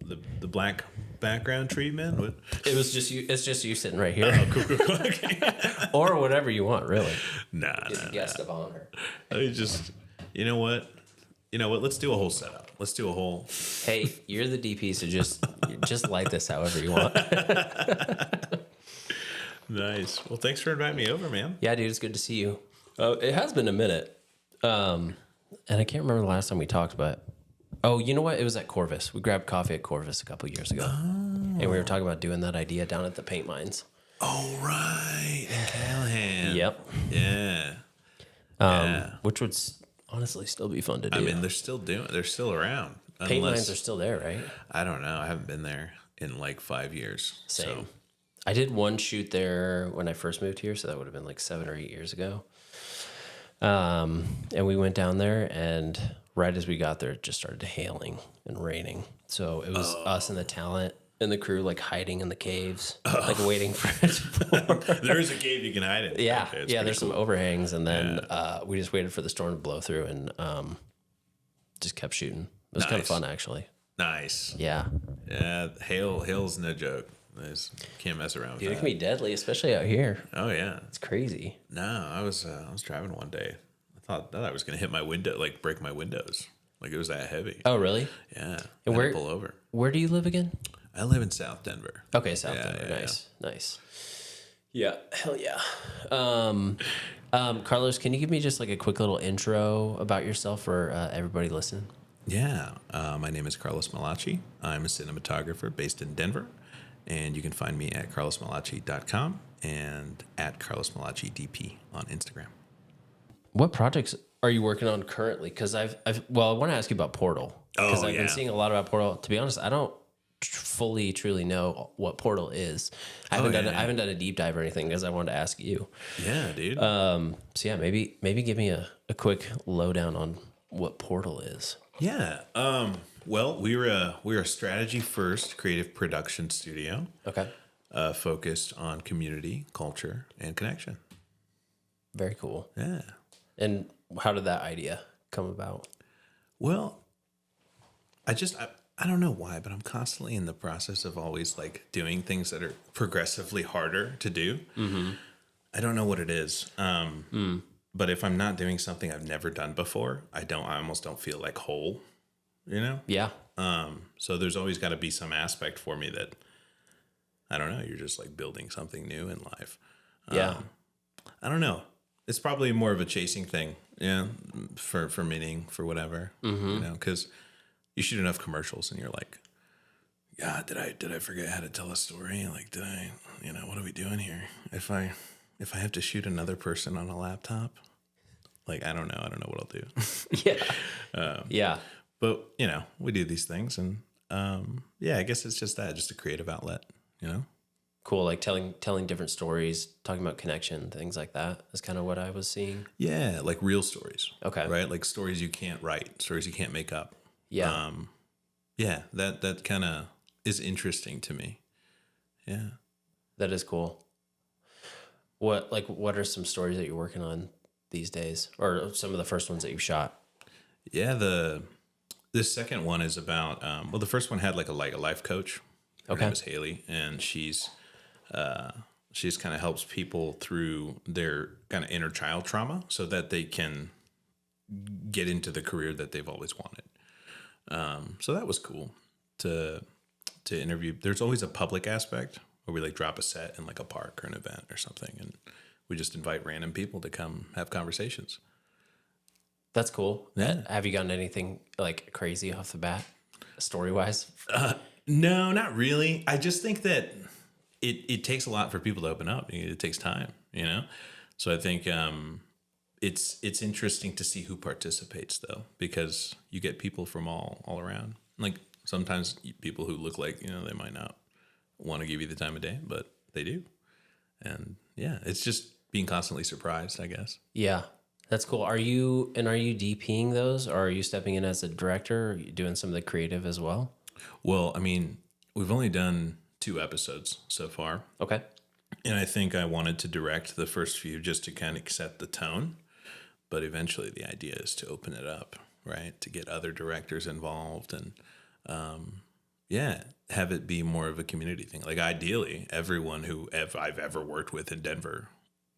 the black background treatment. What? It was just you. It's just you sitting right here, Oh, cool. Okay. or whatever you want, really. Nah. Just a guest of honor. I just, you know what? Let's do a whole setup. Let's do a whole. Hey, you're the DP, so just light this however you want. Nice. Well, thanks for inviting me over, man. Yeah, dude, it's good to see you. It has been a minute, and I can't remember the last time we talked, but you know what? It was at Corvus. We grabbed coffee at Corvus a couple years ago, and we were talking about doing that idea down at the paint mines. Oh, right. In Callahan. Yep. Yeah. Which would honestly still be fun to do. I mean, they're still around. Paint mines are still there, right? I don't know. I haven't been there in like 5 years. Same. So. I did one shoot there when I first moved here, so that would have been like 7 or 8 years ago. And we went down there, and right as we got there, it just started hailing and raining. So it was us and the talent and the crew like hiding in the caves, like waiting for it to pour. There is a cave you can hide in. Yeah, Okay, yeah. There's cool. some overhangs, and then we just waited for the storm to blow through, and just kept shooting. It was kind of fun, actually. Nice. Yeah. Yeah. Hail's no joke. Can't mess around with Dude, it that. can be deadly, especially out here. Oh yeah. It's crazy. No, I was driving one day. I thought I was gonna hit my window, like break my windows. Like it was that heavy. Oh, really? Yeah. And where pull over? Where do you live again? I live in South Denver. Okay, South Denver. Yeah, Nice. Yeah, hell yeah. Carlos, can you give me just like a quick little intro about yourself for everybody listening? Yeah. My name is Carlos Malache. I'm a cinematographer based in Denver. And you can find me at carlosmalache.com and at carlosmalachedp on Instagram. What projects are you working on currently? Because I want to ask you about Portal. Because I've been seeing a lot about Portal. To be honest, I don't fully, truly know what Portal is. I haven't done a deep dive or anything because I wanted to ask you. Yeah, dude. So yeah, maybe give me a quick lowdown on what Portal is. Yeah. Well, we're a strategy first creative production studio. Okay. Focused on community, culture, and connection. Very cool. Yeah. And how did that idea come about? Well, I don't know why, but I'm constantly in the process of always like doing things that are progressively harder to do. Mm-hmm. I don't know what it is. But if I'm not doing something I've never done before, I almost don't feel like whole, you know? Yeah. So there's always got to be some aspect for me that, I don't know, you're just like building something new in life. Yeah. I don't know. It's probably more of a chasing thing. Yeah. For meaning, for whatever, you know, because you shoot enough commercials and you're like, God, did I forget how to tell a story? Like, what are we doing here? If I have to shoot another person on a laptop, like, I don't know what I'll do. Yeah. Yeah. But, we do these things and, I guess it's just just a creative outlet, Cool. Like telling different stories, talking about connection, things like that is kind of what I was seeing. Yeah. Like real stories. Okay. Right. Like stories you can't write, stories you can't make up. Yeah. That kind of is interesting to me. Yeah. That is cool. What are some stories that you're working on these days, or some of the first ones that you shot? Yeah. This second one is about, the first one had like a life coach. Her name is Haley, and she's kind of helps people through their kind of inner child trauma so that they can get into the career that they've always wanted. So that was cool to interview. There's always a public aspect where we like drop a set in like a park or an event or something, and we just invite random people to come have conversations. That's cool. Yeah. Have you gotten anything like crazy off the bat, story wise? No, not really. I just think that it takes a lot for people to open up. It takes time, So I think it's interesting to see who participates though, because you get people from all around. Like sometimes people who look like they might not want to give you the time of day, but they do. And yeah, it's just being constantly surprised, I guess. Yeah, that's cool. Are you DPing those, or are you stepping in as a director? Are you doing some of the creative as well? Well, I mean, we've only done 2 episodes so far. Okay. And I think I wanted to direct the first few just to kind of set the tone. But eventually the idea is to open it up, right? To get other directors involved. And have it be more of a community thing. Like ideally, everyone who I've ever worked with in Denver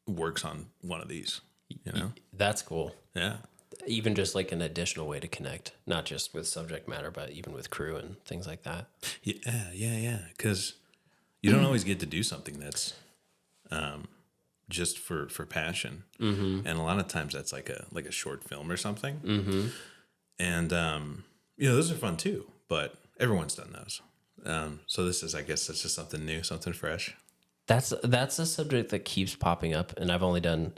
works on one of these, you know? That's cool. Yeah. Even just like an additional way to connect, not just with subject matter, but even with crew and things like that. Yeah. Because you don't always get to do something that's just for passion. And a lot of times that's like a short film or something. And, those are fun too, but everyone's done those. So this is, I guess that's just something new, something fresh. That's a subject that keeps popping up, and I've only done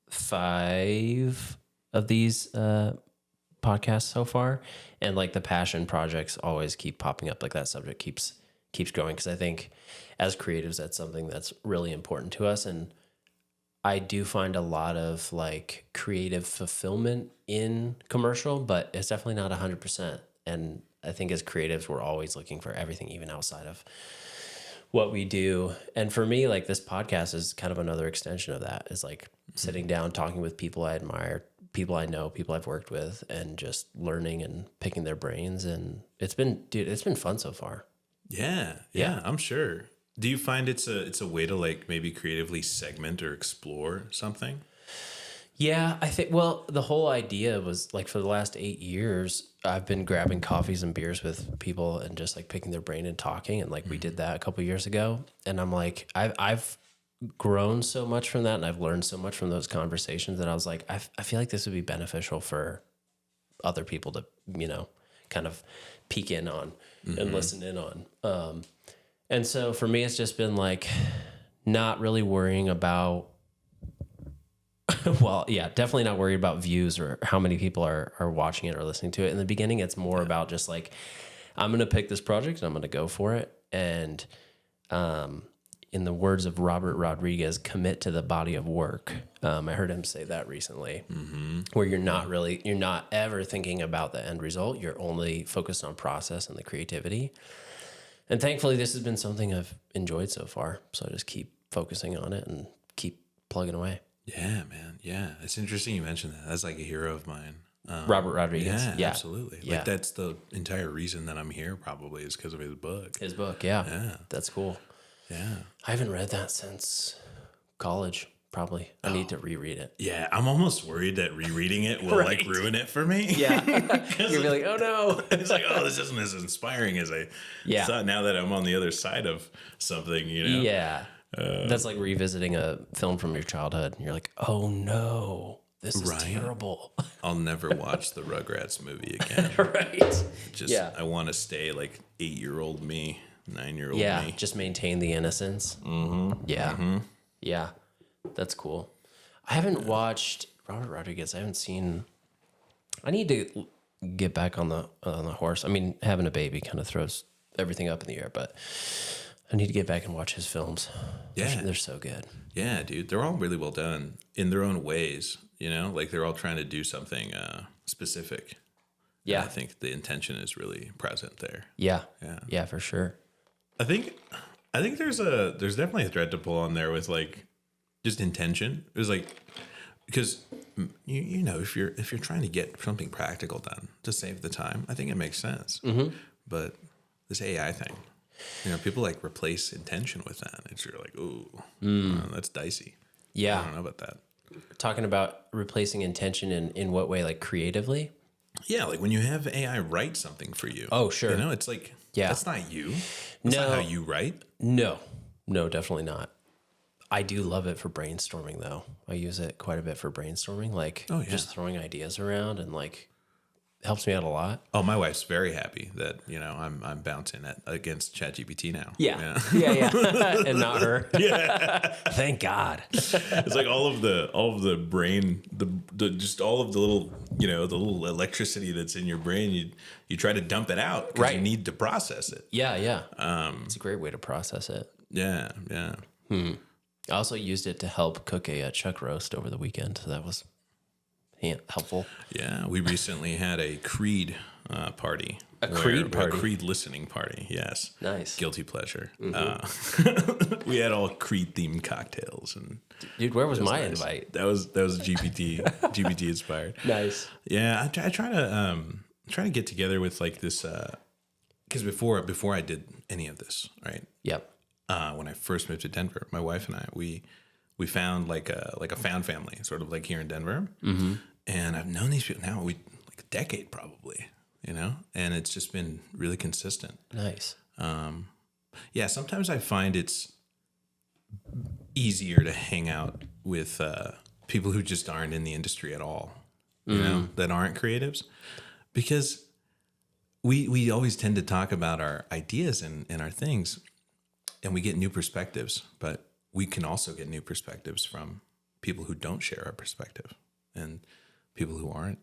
5 of these podcasts so far, and like the passion projects always keep popping up. Like that subject keeps growing, because I think as creatives that's something that's really important to us, and I do find a lot of like creative fulfillment in commercial, but it's definitely not 100%. And I think as creatives we're always looking for everything even outside of what we do. And for me, like this podcast is kind of another extension of that. Is like sitting down, talking with people I admire, people I know, people I've worked with, and just learning and picking their brains. And it's been fun so far. Yeah, I'm sure. Do you find it's a way to like maybe creatively segment or explore something? Yeah, I think, well, the whole idea was like for the last 8 years, I've been grabbing coffees and beers with people and just like picking their brain and talking. And like we did that a couple of years ago. And I'm like, I've grown so much from that, and I've learned so much from those conversations that I was like, I feel like this would be beneficial for other people to, kind of peek in on and listen in on. And so for me, it's just been like not really worrying about, well, yeah, definitely not worried about views or how many people are watching it or listening to it. In the beginning, it's more about just like, I'm going to pick this project and I'm going to go for it. And in the words of Robert Rodriguez, commit to the body of work. I heard him say that recently, where you're not ever thinking about the end result. You're only focused on process and the creativity. And thankfully, this has been something I've enjoyed so far. So I just keep focusing on it and keep plugging away. Yeah, man. Yeah. It's interesting you mentioned that. That's like a hero of mine. Robert Rodriguez. Yeah, absolutely. Yeah. Like that's the entire reason that I'm here probably is because of his book. His book, yeah. That's cool. Yeah. I haven't read that since college, probably. I need to reread it. Yeah, I'm almost worried that rereading it will like ruin it for me. Yeah. You'll be like, oh no. It's like, oh, this isn't as inspiring as I thought now that I'm on the other side of something, Yeah. That's like revisiting a film from your childhood. And you're like, oh no, this is terrible. I'll never watch the Rugrats movie again. I want to stay like 8-year-old me, 9-year-old me. Yeah, just maintain the innocence. Yeah, that's cool. I haven't watched Robert Rodriguez. I haven't seen. I need to get back on the horse. I mean, having a baby kind of throws everything up in the air, but I need to get back and watch his films. Yeah. They're so good. Yeah, dude. They're all really well done in their own ways, like they're all trying to do something specific. Yeah. And I think the intention is really present there. Yeah, for sure. I think there's definitely a thread to pull on there with like just intention. It was like, because if you're trying to get something practical done to save the time, I think it makes sense. But this AI thing, people like replace intention with that. It's you're like, ooh, that's dicey. Yeah, I don't know about that. Talking about replacing intention in what way, like creatively? Yeah, like when you have AI write something for you. Oh, sure. It's like, that's not you. That's not how you write. No, definitely not. I do love it for brainstorming, though. I use it quite a bit for brainstorming, like just throwing ideas around, and like helps me out a lot. Oh, my wife's very happy that I'm bouncing against ChatGPT now. Yeah, and not her. Yeah, thank God. It's like all of the brain, the just all of the little the little electricity that's in your brain. You try to dump it out because you need to process it. Yeah. It's a great way to process it. Yeah. I also used it to help cook a chuck roast over the weekend, so that was helpful. Yeah, we recently had a Creed party. A Creed listening party, yes. Nice. Guilty pleasure. We had all Creed-themed cocktails. And dude, where was my invite? That was GPT inspired. Nice. Yeah, I try to get together with like this, because before I did any of this, right? Yep. When I first moved to Denver, my wife and I, we found like a found family, sort of like here in Denver. Mm-hmm. And I've known these people now, like a decade probably, and it's just been really consistent. Nice. Yeah, sometimes I find it's easier to hang out with people who just aren't in the industry at all, that aren't creatives, because we always tend to talk about our ideas and our things, and we get new perspectives, but we can also get new perspectives from people who don't share our perspective and people who aren't,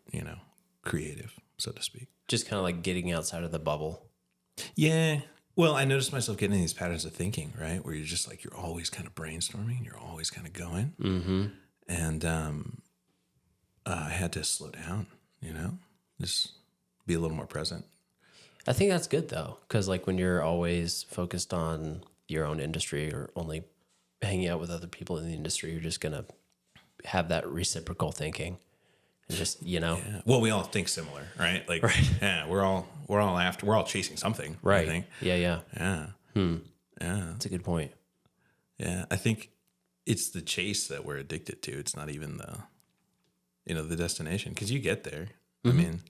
creative, so to speak. Just kind of like getting outside of the bubble. Yeah. Well, I noticed myself getting in these patterns of thinking, right? Where you're just like, you're always kind of brainstorming. You're always kind of going. Mm-hmm. And I had to slow down, just be a little more present. I think that's good though. Cause like when you're always focused on your own industry or only hanging out with other people in the industry, you're just going to have that reciprocal thinking. And just, Yeah. Well, we all think similar, right? Like, right. Yeah, we're all chasing something. Right. I think. Yeah. Yeah. Yeah. That's a good point. Yeah. I think it's the chase that we're addicted to. It's not even the destination, because you get there. Mm-hmm. I mean,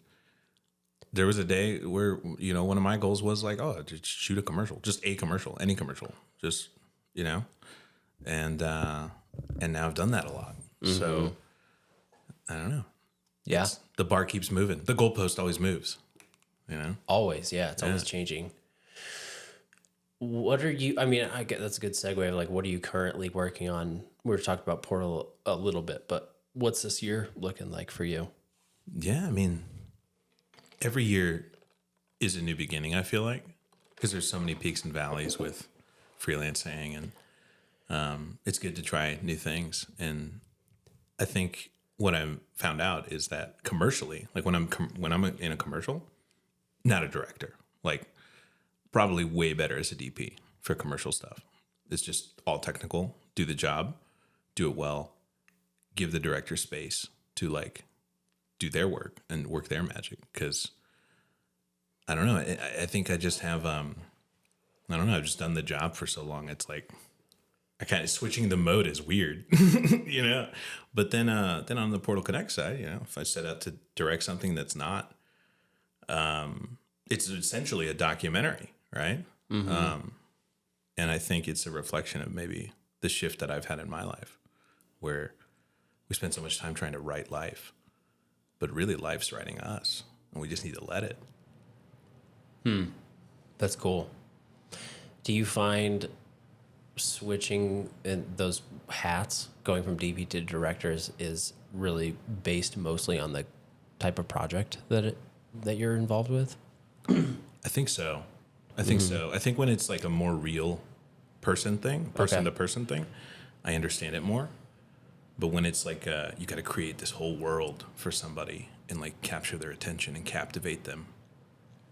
there was a day where, one of my goals was like, oh, just shoot a commercial, just a commercial, any commercial, just, and now I've done that a lot. Mm-hmm. So I don't know. Yeah. The bar keeps moving. The goalpost always moves, Always. Yeah. It's always changing. What are you, I mean, I get that's a good segue of like, what are you currently working on? We were talking about Portal a little bit, but what's this year looking like for you? Yeah. I mean, every year is a new beginning, I feel like, because there's so many peaks and valleys with freelancing, and it's good to try new things. And I think what I've found out is that commercially, like when I'm in a commercial, not a director, like probably way better as a DP for commercial stuff. It's just all technical, do the job, do it well, give the director space to like do their work and work their magic. Because I don't know, I think I just have, I don't know, I've just done the job for so long. It's like, I kind of switching the mode is weird, But then on the Portal Connect side, if I set out to direct something that's not, it's essentially a documentary, right? Mm-hmm. And I think it's a reflection of maybe the shift that I've had in my life, where we spend so much time trying to write life, but really life's writing us, and we just need to let it. That's cool. Do you find switching in those hats, going from DP to directors, is really based mostly on the type of project that you're involved with? I think so. I think when it's like a more real person to person thing, I understand it more. But when it's like you got to create this whole world for somebody and like capture their attention and captivate them,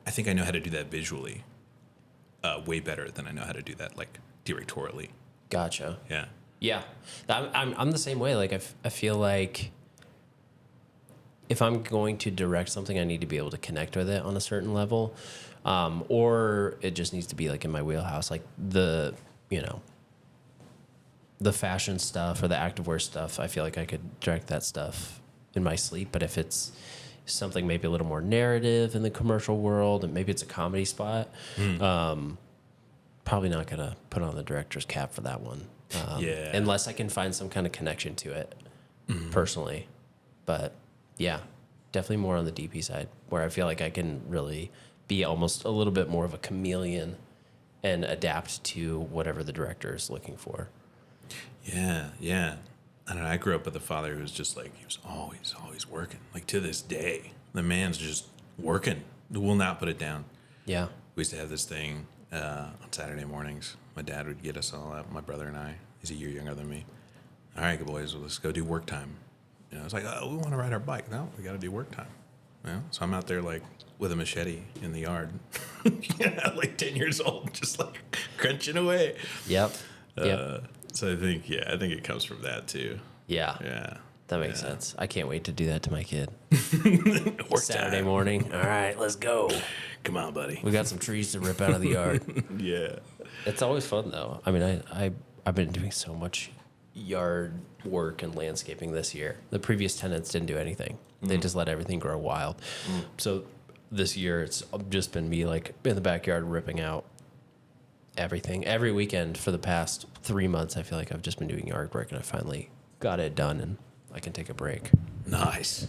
I think I know how to do that visually way better than I know how to do that like directorially. Gotcha. Yeah. Yeah. I'm the same way. Like I feel like if I'm going to direct something, I need to be able to connect with it on a certain level. Or it just needs to be like in my wheelhouse, like the fashion stuff or the activewear stuff. I feel like I could direct that stuff in my sleep. But if it's something maybe a little more narrative in the commercial world, and maybe it's a comedy spot, probably not going to put on the director's cap for that one. Unless I can find some kind of connection to it personally. But yeah, definitely more on the DP side, where I feel like I can really be almost a little bit more of a chameleon and adapt to whatever the director is looking for. Yeah. I don't know. I grew up with a father who was just like, he was always working. Like to this day, the man's just working. Will not put it down. Yeah. We used to have this thing on Saturday mornings. My dad would get us all out, my brother and I. He's a year younger than me. All right, good boys, let's go do work time. It's like, oh, we want to ride our bike. No, we got to do work time. So I'm out there like with a machete in the yard, like 10 years old, just like crunching away. Yep. So I think it comes from that too. Yeah. That makes sense. I can't wait to do that to my kid. Saturday time. morning. All right, let's go. Come on, buddy. We got some trees to rip out of the yard. Yeah. It's always fun though. I mean, I've been doing so much yard work and landscaping this year. The previous tenants didn't do anything. They just let everything grow wild. So this year it's just been me like in the backyard ripping out everything. Every weekend for the past 3 months, I feel like I've just been doing yard work, and I finally got it done, and I can take a break. Nice.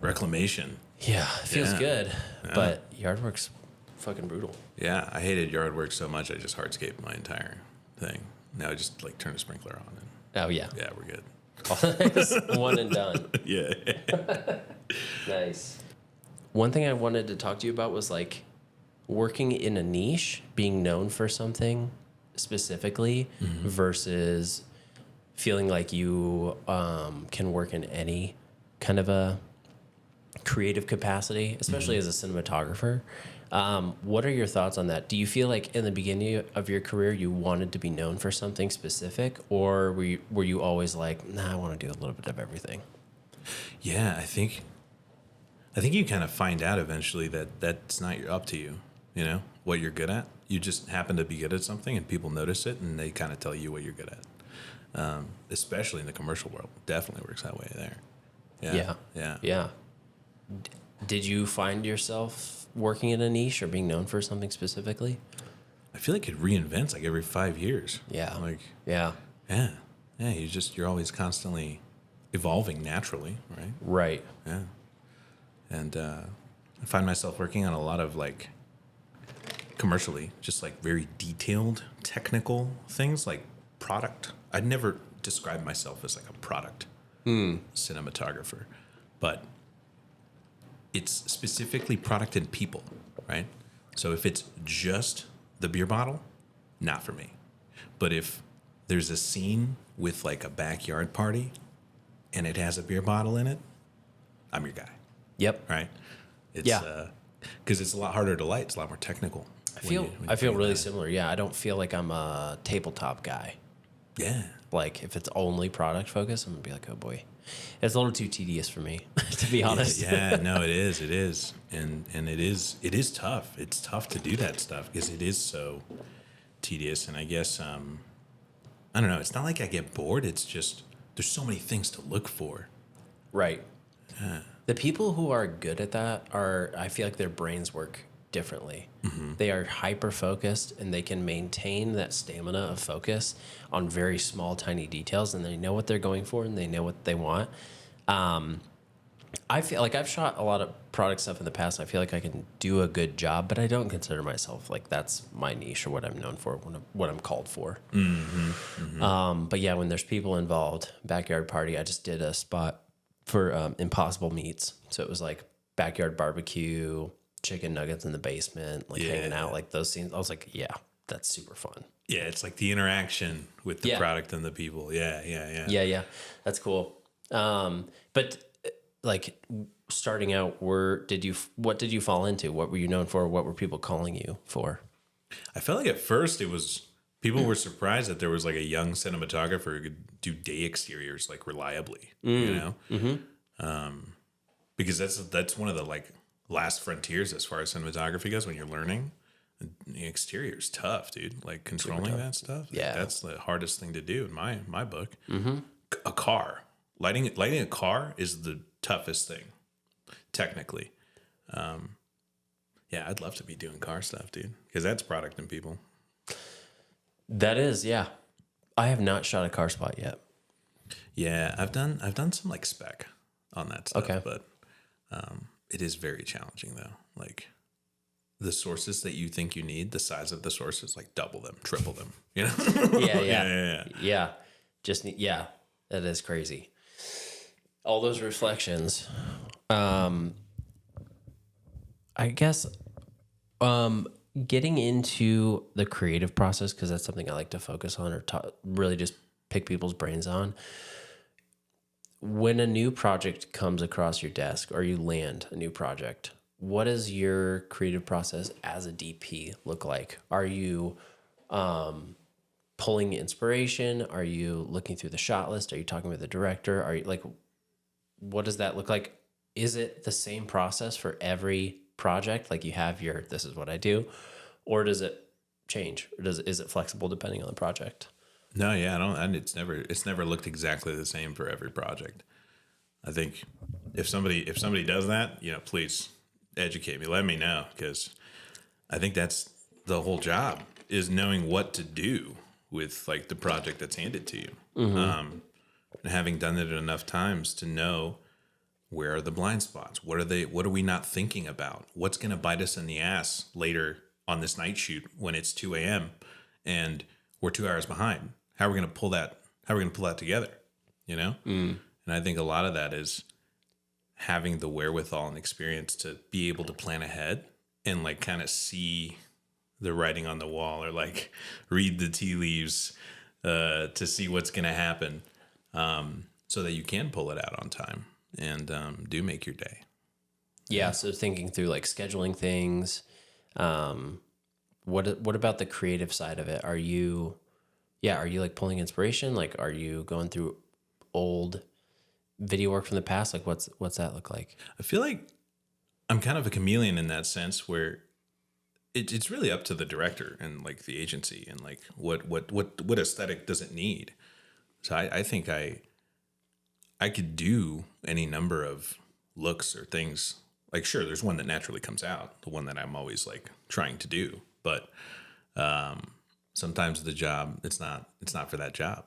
Reclamation. Yeah, it feels good, Yeah. but yard work's fucking brutal. Yeah, I hated yard work so much I just hardscaped my entire thing. Now I just like turn a sprinkler on and Oh yeah, yeah, we're good. one and done. Yeah. Nice. One thing I wanted to talk to you about was like working in a niche, being known for something specifically versus feeling like you can work in any kind of a creative capacity, especially as a cinematographer. What are your thoughts on that? Do you feel like in the beginning of your career you wanted to be known for something specific, or were you always like, nah, I want to do a little bit of everything? Yeah, I think you kind of find out eventually that that's not up to you, you know, what you're good at. You just happen to be good at something and people notice it and they kind of tell you what you're good at. Especially in the commercial world. Definitely works that way there. Yeah. Did you find yourself working in a niche or being known for something specifically? I feel like it reinvents like every 5 years. Yeah. Like, Yeah. yeah. You're always constantly evolving naturally, right? Right. Yeah. And I find myself working on a lot of like commercially, just like very detailed technical things like product. I'd never describe myself as like a product cinematographer, but it's specifically product and people, right? So if it's just the beer bottle, not for me. But if there's a scene with like a backyard party and it has a beer bottle in it, I'm your guy, Yep. right? It's, Yeah. because it's a lot harder to light. It's a lot more technical. I feel really similar. Yeah, I don't feel like I'm a tabletop guy. Yeah. Like if it's only product focused, I'm gonna be like, oh boy, it's a little too tedious for me, to be honest. Yeah, no, it is, and it is tough. It's tough to do that stuff because it is so tedious. And I guess I don't know. It's not like I get bored. It's just there's so many things to look for. Right. The people who are good at that I feel like their brains work differently. They are hyper focused and they can maintain that stamina of focus on very small, tiny details, and they know what they're going for and they know what they want. I feel like I've shot a lot of product stuff in the past. I feel like I can do a good job, but I don't consider myself like that's my niche or what I'm known for, what I'm called for. But yeah, when there's people involved, backyard party, I just did a spot for Impossible Meats. So it was like backyard barbecue, chicken nuggets in the basement, like hanging out, like those scenes. I was like, yeah, that's super fun. Yeah, it's like the interaction with the product and the people. Yeah. That's cool. But like starting out, what did you fall into? What were you known for? What were people calling you for? I felt like at first it was people were surprised that there was like a young cinematographer who could do day exteriors like reliably, you know? Because that's one of the like last frontiers as far as cinematography goes when you're learning. The exterior is tough, dude. Like controlling that stuff. Yeah. That's the hardest thing to do in my book. A car. Lighting a car is the toughest thing, technically. Yeah, I'd love to be doing car stuff, dude. Because that's product and people. That is, yeah. I have not shot a car spot yet. Yeah, I've done some like spec on that stuff, Okay. but it is very challenging though. Like the sources that you think you need, the size of the sources, like double them, triple them. You know? Yeah. That is crazy. All those reflections. I guess getting into the creative process, because that's something I like to focus on or really just pick people's brains on. When a new project comes across your desk or you land a new project, what does your creative process as a DP look like? Are you pulling inspiration? Are you looking through the shot list? Are you talking with the director? Are you like, what does that look like? Is it the same process for every project? Like you have your, this is what I do, or does it change? Or is it flexible depending on the project? No, yeah, I don't. And it's never looked exactly the same for every project. I think if somebody does that, please educate me. Let me know, because I think that's the whole job, is knowing what to do with like the project that's handed to you. And having done it enough times to know where are the blind spots. What are we not thinking about? What's going to bite us in the ass later on this night shoot when it's 2 a.m. and we're 2 hours behind? How are we going to pull that? How are we going to pull that together? And I think a lot of that is having the wherewithal and experience to be able to plan ahead and like kind of see the writing on the wall, or like read the tea leaves to see what's going to happen, so that you can pull it out on time and do make your day. Yeah. So thinking through like scheduling things. What about the creative side of it? Are you like pulling inspiration? Like, are you going through old video work from the past? Like what's that look like? I feel like I'm kind of a chameleon in that sense, where it's really up to the director and like the agency and like what aesthetic does it need. So I think I could do any number of looks or things. Like, sure, there's one that naturally comes out, the one that I'm always like trying to do, but sometimes the job, it's not for that job.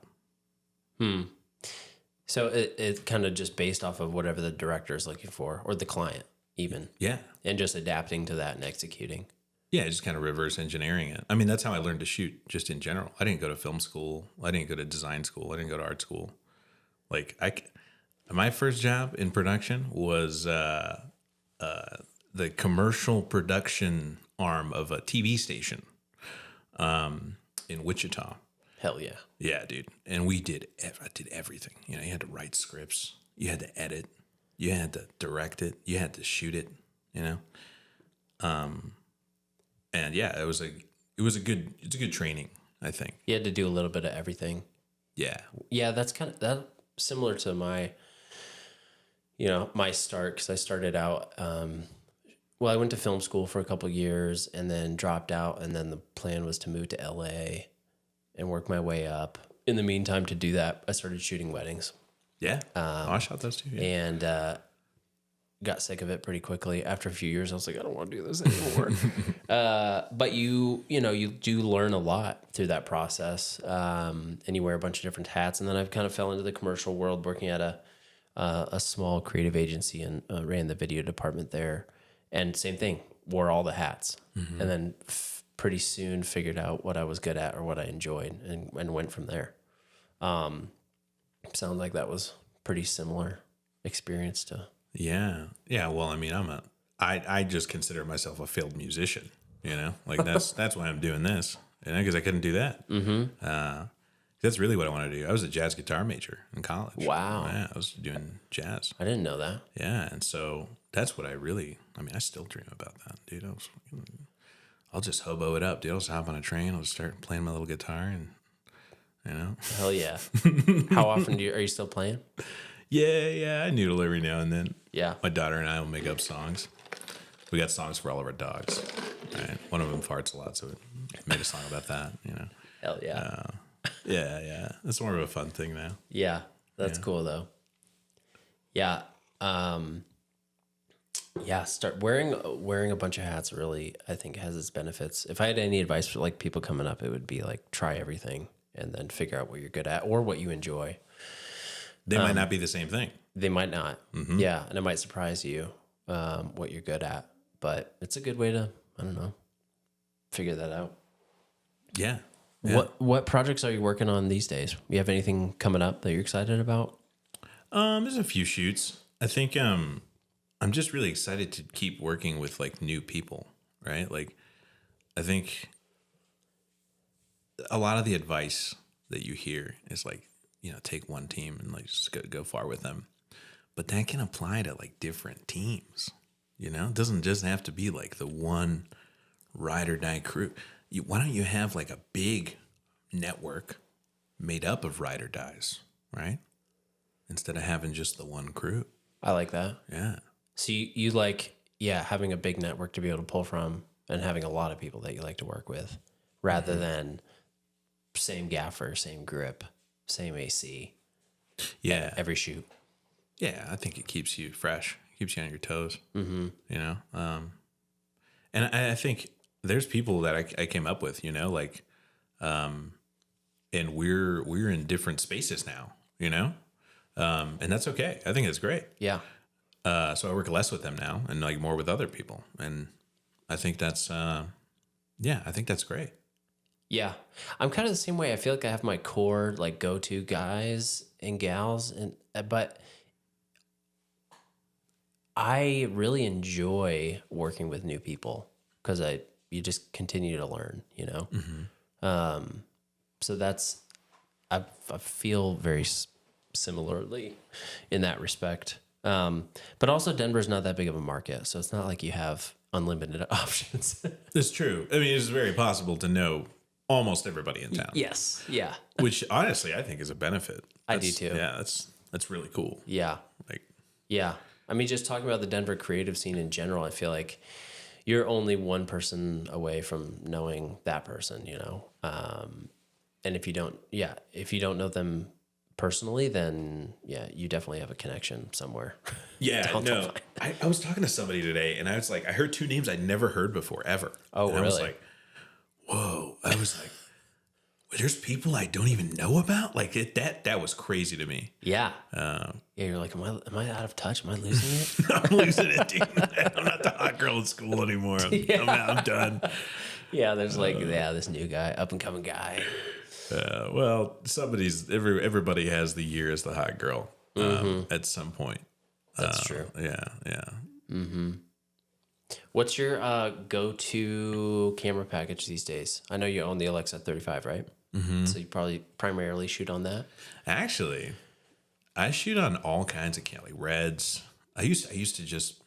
So it kind of just based off of whatever the director is looking for, or the client even. Yeah. And just adapting to that and executing. Yeah, just kind of reverse engineering it. I mean, that's how I learned to shoot, just in general. I didn't go to film school. I didn't go to design school. I didn't go to art school. Like, my first job in production was the commercial production arm of a TV station in Wichita. Hell yeah. Yeah, dude. And I did everything. You had to write scripts. You had to edit. You had to direct it. You had to shoot it, And yeah, it's a good training, I think. You had to do a little bit of everything. Yeah. Yeah, that's kind of that similar to my start, because I started out, I went to film school for a couple of years and then dropped out, and then the plan was to move to LA and work my way up. In the meantime, to do that, I started shooting weddings. Yeah. I shot those too. Yeah. And got sick of it pretty quickly. After a few years, I was like, I don't want to do this anymore. But you do learn a lot through that process, and you wear a bunch of different hats. And then I've kind of fell into the commercial world, working at a small creative agency, and ran the video department there. And same thing, wore all the hats, and then pretty soon figured out what I was good at or what I enjoyed, and went from there. Sounds like that was pretty similar experience to. Yeah. Yeah. Well, I mean, I just consider myself a failed musician, like that's why I'm doing this, because I couldn't do that. That's really what I want to do. I was a jazz guitar major in college. Wow. Yeah. I was doing jazz. I didn't know that. Yeah. And so that's what I still dream about that, dude. I'll just hobo it up, dude. I'll just hop on a train. I'll just start playing my little guitar and, Hell yeah. How often are you still playing? Yeah. I noodle every now and then. Yeah. My daughter and I will make up songs. We got songs for all of our dogs. Right? One of them farts a lot, so we made a song about that, Hell yeah. Yeah. That's more of a fun thing now. Yeah. That's cool though. Yeah. Start wearing a bunch of hats really, I think, has its benefits. If I had any advice for like people coming up, it would be like, try everything and then figure out what you're good at or what you enjoy. They might not be the same thing. They might not. Mm-hmm. Yeah. And it might surprise you what you're good at, but it's a good way to, I don't know, figure that out. Yeah. What projects are you working on these days? You have anything coming up that you're excited about? There's a few shoots. I think I'm just really excited to keep working with like new people, right? Like, I think a lot of the advice that you hear is like, take one team and like just go far with them. But that can apply to like different teams, It doesn't just have to be like the one ride or die crew. Why don't you have like a big network made up of ride or dies, right? Instead of having just the one crew. I like that. Yeah. So you like, having a big network to be able to pull from and having a lot of people that you like to work with rather than same gaffer, same grip, same AC. Yeah. Every shoot. Yeah. I think it keeps you fresh, keeps you on your toes, you know? And I think there's people that I came up with, you know, like, and we're in different spaces now, you know? And that's okay. I think it's great. Yeah. So I work less with them now and like more with other people. And I think that's, I think that's great. Yeah. I'm kind of the same way. I feel like I have my core, like, go-to guys and gals, but I really enjoy working with new people because you just continue to learn, you know? So I feel very similarly in that respect. But also Denver's not that big of a market, so it's not like you have unlimited options. It's true. I mean, it's very possible to know almost everybody in town. Yes. Yeah. Which honestly, I think is a benefit. I do too. Yeah. That's really cool. Yeah. Like, Yeah. I mean, just talking about the Denver creative scene in general, I feel like you're only one person away from knowing that person, you know? And if you don't know them personally, then you definitely have a connection somewhere. yeah, no, I was talking to somebody today and I was like, I heard two names I'd never heard before ever. Oh, and really? I was like, whoa. I was like, there's people I don't even know about. Like that was crazy to me. Yeah. You're like, am I out of touch? Am I losing it? I'm losing it, dude. I'm not the hot girl in school anymore. I'm done. Yeah. There's this new guy, up and coming guy. Well, everybody has the year as the hot girl at some point. That's true. Yeah. What's your go-to camera package these days? I know you own the Alexa 35, right? Mm-hmm. So you probably primarily shoot on that. Actually, I shoot on all kinds of like Reds. I used to just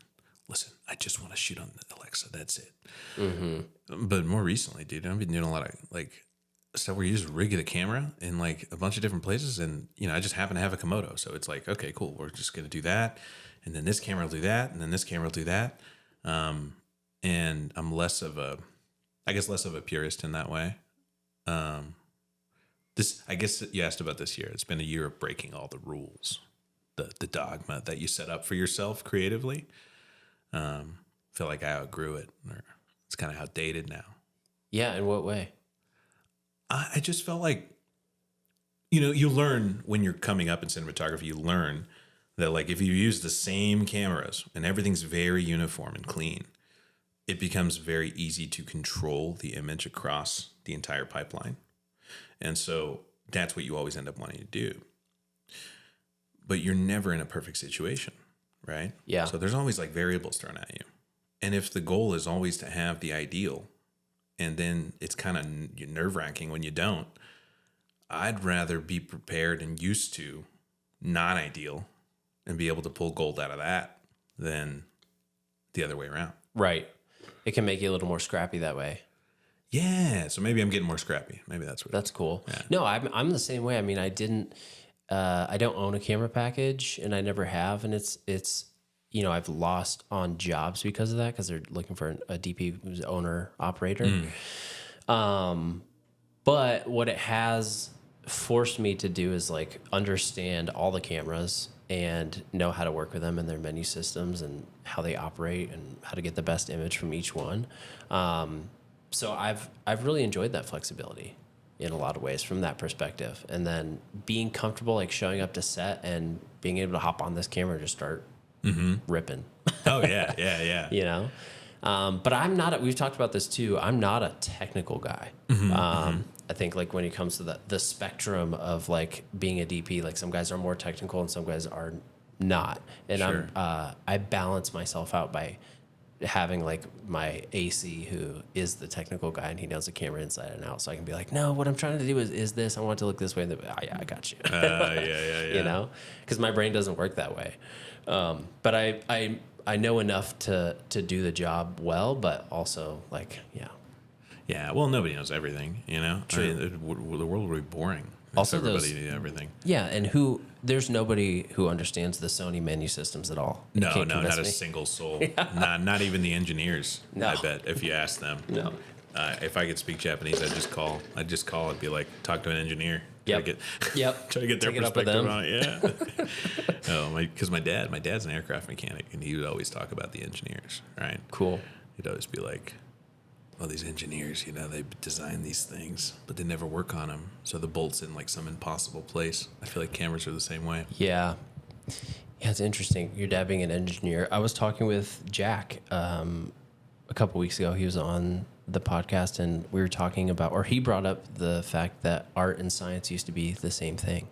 listen. I just want to shoot on the Alexa. That's it. Mm-hmm. But more recently, dude, I've been doing a lot of like stuff where you just rig the camera in like a bunch of different places, and I just happen to have a Komodo, so it's like, okay, cool. We're just gonna do that, and then this camera will do that, and then this camera will do that. And I'm less of a purist in that way. I guess you asked about this year. It's been a year of breaking all the rules, the dogma that you set up for yourself creatively. Feel like I outgrew it, or it's kind of outdated now. Yeah, in what way? I just felt like, you learn when you're coming up in cinematography, you learn that like if you use the same cameras and everything's very uniform and clean, it becomes very easy to control the image across the entire pipeline. And so that's what you always end up wanting to do. But you're never in a perfect situation, right? Yeah. So there's always like variables thrown at you. And if the goal is always to have the ideal, and then it's kind of nerve-wracking when you don't, I'd rather be prepared and used to not ideal and be able to pull gold out of that than the other way around. Right. It can make you a little more scrappy that way. Yeah. So maybe I'm getting more scrappy. Maybe that's cool. Yeah. No, I'm the same way. I mean, I don't own a camera package, and I never have. And it's I've lost on jobs because of that, because they're looking for a DP who's owner operator. But what it has forced me to do is like understand all the cameras and know how to work with them and their menu systems and how they operate and how to get the best image from each one. So I've really enjoyed that flexibility in a lot of ways from that perspective. And then being comfortable, like showing up to set and being able to hop on this camera and just start ripping. Oh yeah. But we've talked about this too. I'm not a technical guy. I think like when it comes to the spectrum of like being a DP, like some guys are more technical and some guys are not. And Sure. I balance myself out by having like my AC who is the technical guy and he knows the camera inside and out. So I can be like, no, what I'm trying to do is this. I want it to look this way. And I got you. Yeah. Because my brain doesn't work that way. But I know enough to do the job well, but also like, Yeah, well, nobody knows everything, you know? True. I mean, the world would be boring if Also, everybody knew everything. Yeah, and there's nobody who understands the Sony menu systems at all. You No, can't not convince a me. single soul. Not even the engineers, No. I bet, if you ask them. No. If I could speak Japanese, I'd just call. I'd be like, talk to an engineer. Yep. Try to get their Take it up with perspective them. on it. Yeah. Because my dad's an aircraft mechanic, and he would always talk about the engineers, right? Cool. He'd always be like, well, these engineers, you know, they design these things, but they never work on them. So the bolt's in like some impossible place. I feel like cameras are the same way. Yeah. Yeah, it's interesting. Your dad being an engineer. I was talking with Jack a couple weeks ago. He was on the podcast, and we were talking about, or he brought up the fact that art and science used to be the same thing.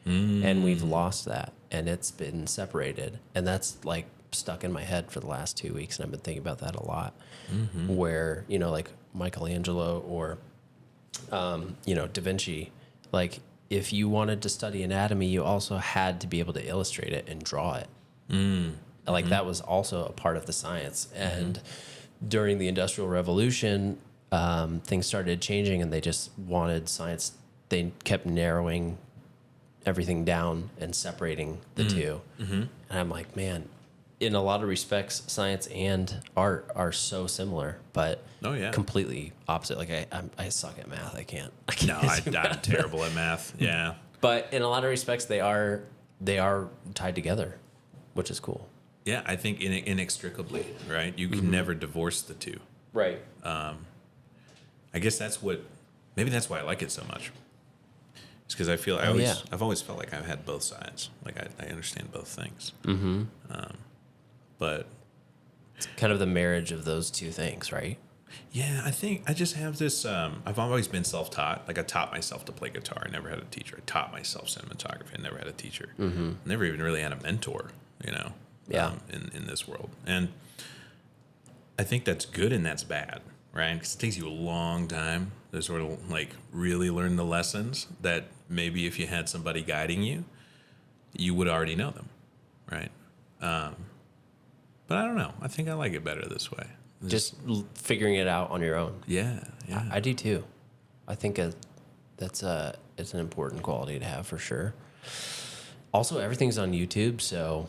And we've lost that, and it's been separated. And that's like stuck in my head for the last 2 weeks, and I've been thinking about that a lot. Where, you know, like Michelangelo or, you know, Da Vinci, like if you wanted to study anatomy, you also had to be able to illustrate it and draw it. Like that was also a part of the science. And during the Industrial Revolution, things started changing, and they just wanted science. They kept narrowing everything down and separating the two. And I'm like, man, in a lot of respects, science and art are so similar, but completely opposite. Like I suck at math. I can't No, I'm terrible at math. Yeah. But in a lot of respects, they are tied together, which is cool. Yeah, I think inextricably, right? You can never divorce the two. Right. I guess maybe that's why I like it so much. It's because I feel I've always felt like I've had both sides. Like I understand both things. But it's kind of the marriage of those two things, right? yeah, I think I just have this. I've always been self-taught. Like I taught myself to play guitar. I never had a teacher. I taught myself cinematography. I never had a teacher. Never even really had a mentor. You know. Yeah. In this world, and I think that's good and that's bad, right? Because it takes you a long time to sort of like really learn the lessons that maybe if you had somebody guiding you, you would already know them, right? But I don't know. I think I like it better this way. Just figuring it out on your own. Yeah. I do too. I think it's an important quality to have for sure. Also, everything's on YouTube, so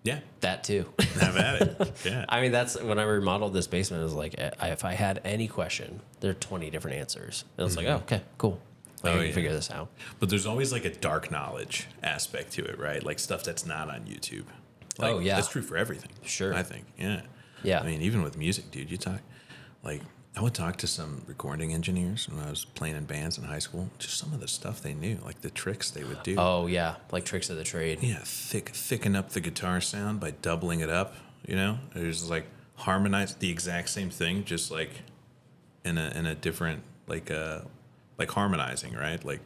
yeah, that too. Have at it. Yeah. I mean, that's when I remodeled this basement. It was like, if I had any question, there are 20 different answers. And it's like, oh, okay, cool. Like, I can figure this out. But there's always like a dark knowledge aspect to it, right? Like stuff that's not on YouTube. Like, that's true for everything. Sure. I think. Yeah. Yeah. I mean, even with music, dude, I would talk to some recording engineers when I was playing in bands in high school. Just some of the stuff they knew, like the tricks they would do. Oh yeah, like tricks of the trade. Yeah, thicken up the guitar sound by doubling it up. You know, there's like harmonize the exact same thing, just like in a different like harmonizing, right? Like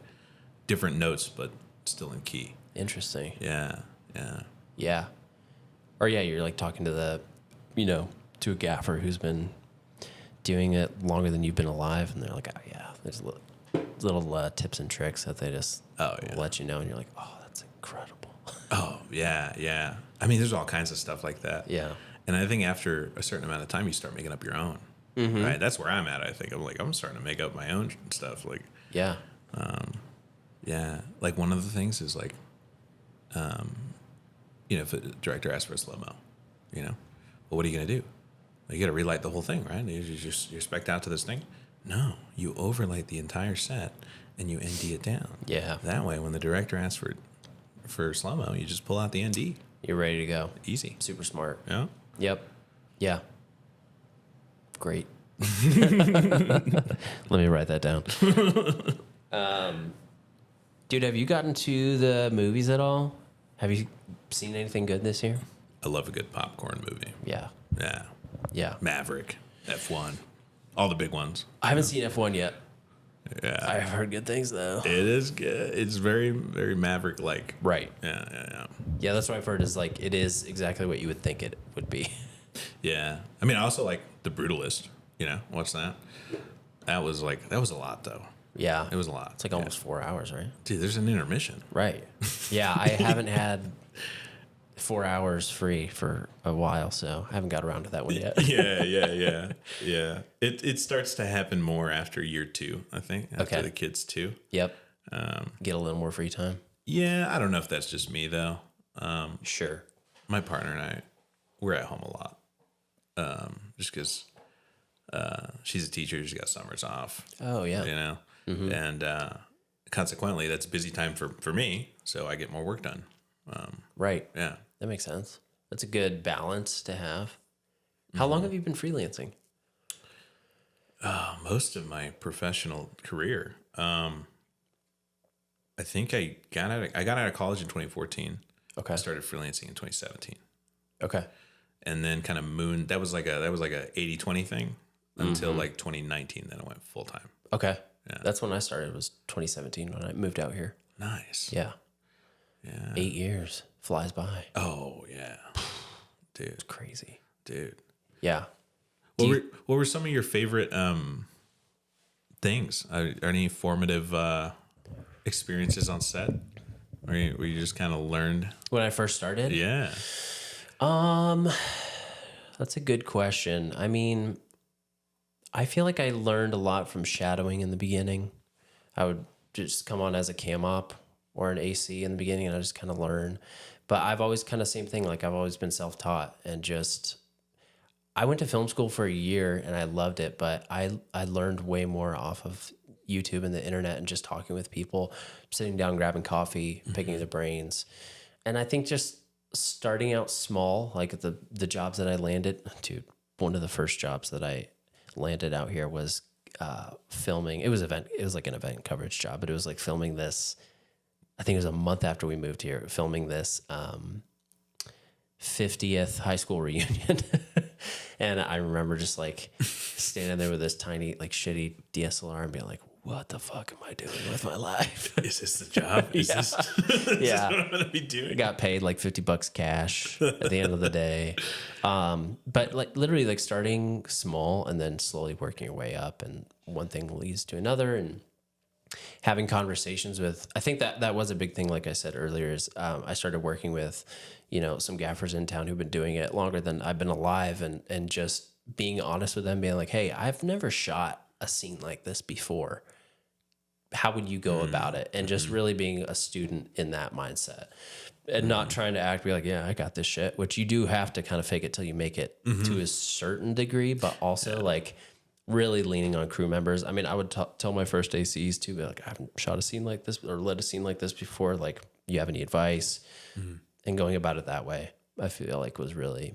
different notes, but still in key. Interesting. Yeah. Or yeah, you're like talking to to a gaffer who's been doing it longer than you've been alive, and they're like, oh yeah, there's little tips and tricks that they just let you know, and you're like, oh, that's incredible. Oh yeah. I mean, there's all kinds of stuff like that. Yeah. And I think after a certain amount of time, you start making up your own. Right? That's where I'm at. I think I'm starting to make up my own stuff. Like yeah. Like one of the things is like, if a director asks for a slow mo, well, what are you gonna do? You got to relight the whole thing, right? You're spec'd out to this thing. No, you overlight the entire set and you ND it down. Yeah. That way, when the director asks for slow mo, you just pull out the ND. You're ready to go. Easy. Super smart. Yeah. Yep. Yeah. Great. Let me write that down. Dude, have you gotten to the movies at all? Have you seen anything good this year? I love a good popcorn movie. Yeah. Yeah. Maverick, F1, all the big ones. I haven't seen F1 yet. Yeah. I've heard good things, though. It is good. It's very, very Maverick-like. Right. Yeah. Yeah, that's what I've heard is like, it is exactly what you would think it would be. Yeah. I mean, I also like The Brutalist. What's that? That was a lot, though. Yeah. It was a lot. It's like almost 4 hours, right? Dude, there's an intermission. Right. Yeah, I haven't had 4 hours free for a while, so I haven't got around to that one yet. Yeah. It starts to happen more after year 2, I think, after the kids too. Yep. Get a little more free time. Yeah, I don't know if that's just me though. Sure. My partner and I, we're at home a lot, just because she's a teacher. She's got summers off. Oh yeah. You know, and consequently, that's busy time for me. So I get more work done. Right. Yeah. That makes sense. That's a good balance to have. How long have you been freelancing? Most of my professional career. I think I got out of college in 2014. Okay. I started freelancing in 2017. Okay. And then kind of that was like a 80-20 thing until like 2019. Then I went full time. Okay. Yeah. That's when I started, was 2017 when I moved out here. Nice. Yeah. Yeah. 8 years flies by. Oh yeah. Dude. It's crazy. Dude. Yeah. What were some of your favorite things? Are any formative experiences on set? Where you just kind of learned? When I first started? Yeah. That's a good question. I mean, I feel like I learned a lot from shadowing in the beginning. I would just come on as a cam op or an AC in the beginning, and I just kind of learn. But I've always kind of same thing. Like I've always been self-taught, and just I went to film school for a year and I loved it, but I learned way more off of YouTube and the internet and just talking with people, sitting down, grabbing coffee, picking their brains. And I think just starting out small, like the jobs that I landed, dude, one of the first jobs that I landed out here was filming. It was like an event coverage job, but it was like filming this, I think it was a month after we moved here, filming this 50th high school reunion. And I remember just like standing there with this tiny, like shitty DSLR and being like, what the fuck am I doing with my life? Is this the job? Is this what I'm going to be doing? I got paid like $50 cash at the end of the day. But like literally like starting small and then slowly working your way up, and one thing leads to another, and having conversations with, I think that was a big thing. Like I said earlier, is I started working with, some gaffers in town who've been doing it longer than I've been alive, and just being honest with them, being like, hey, I've never shot a scene like this before. How would you go about it? And just really being a student in that mindset, and not trying to be like, yeah, I got this shit, which you do have to kind of fake it till you make it to a certain degree, but also like really leaning on crew members. I mean, I would tell my first ACs to be like, I haven't shot a scene like this or led a scene like this before. Like, you have any advice? And going about it that way, I feel like was really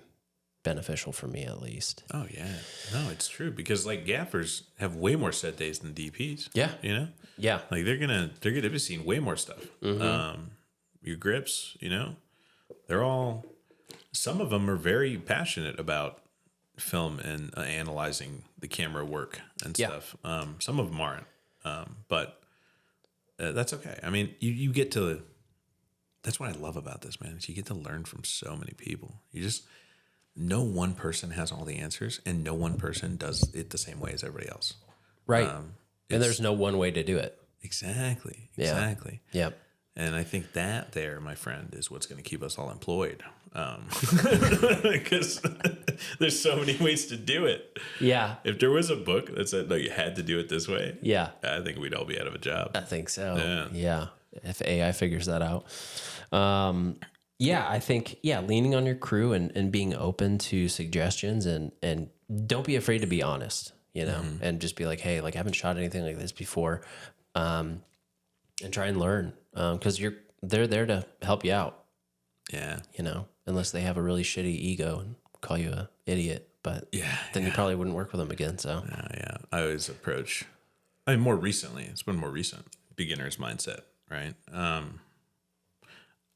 beneficial for me, at least. Oh yeah, no, it's true, because like gaffers have way more set days than DPs. Yeah, yeah. Like they're gonna be seeing way more stuff. Your grips, some of them are very passionate about film and analyzing the camera work and stuff. Some of them aren't, but that's okay. I mean, you get to. That's what I love about this, man. Is you get to learn from so many people. No one person has all the answers, and no one person does it the same way as everybody else. Right. And there's no one way to do it. Exactly. Yep. And I think that there, my friend, is what's going to keep us all employed. Because there's so many ways to do it. Yeah. If there was a book that said, no, you had to do it this way. Yeah. I think we'd all be out of a job. I think so. Yeah. If AI figures that out. I think, leaning on your crew and being open to suggestions, and don't be afraid to be honest, and just be like, hey, like I haven't shot anything like this before. And try and learn. Cause they're there to help you out. Yeah. Unless they have a really shitty ego and call you a idiot, but then you probably wouldn't work with them again. So I always approach, more recently, it's been more recent, beginner's mindset. Right.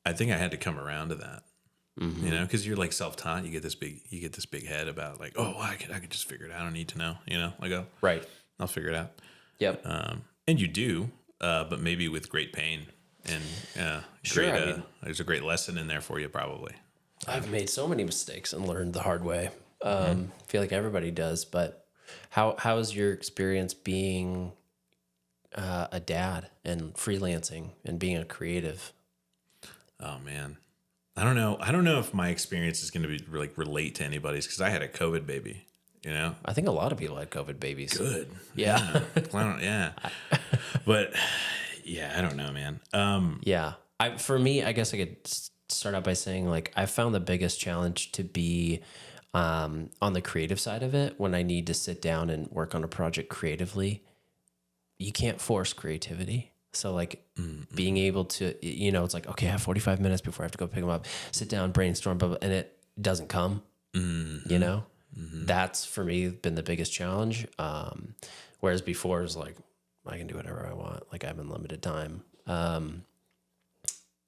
I think I had to come around to that, because you're like self-taught. You get this big head about like, oh, I could just figure it out. I don't need to know, I go, right. I'll figure it out. Yep. And you do, but maybe with great pain and, there's a great lesson in there for you. Probably. I've made so many mistakes and learned the hard way. I feel like everybody does, but how is your experience being a dad and freelancing and being a creative? Oh man. I don't know. I don't know if my experience is going to be like relate to anybody's because I had a COVID baby. You know, I think a lot of people had COVID babies. good. Yeah. Yeah. But yeah, I don't know, man. Yeah. For me, I guess I could start out by saying like I found the biggest challenge to be on the creative side of it when I need to sit down and work on a project creatively. You can't force creativity. So like being able to, it's like, okay, I have 45 minutes before I have to go pick them up, sit down, brainstorm, blah, blah, and it doesn't come, That's for me been the biggest challenge. Whereas before it was like, I can do whatever I want. Like I have unlimited time.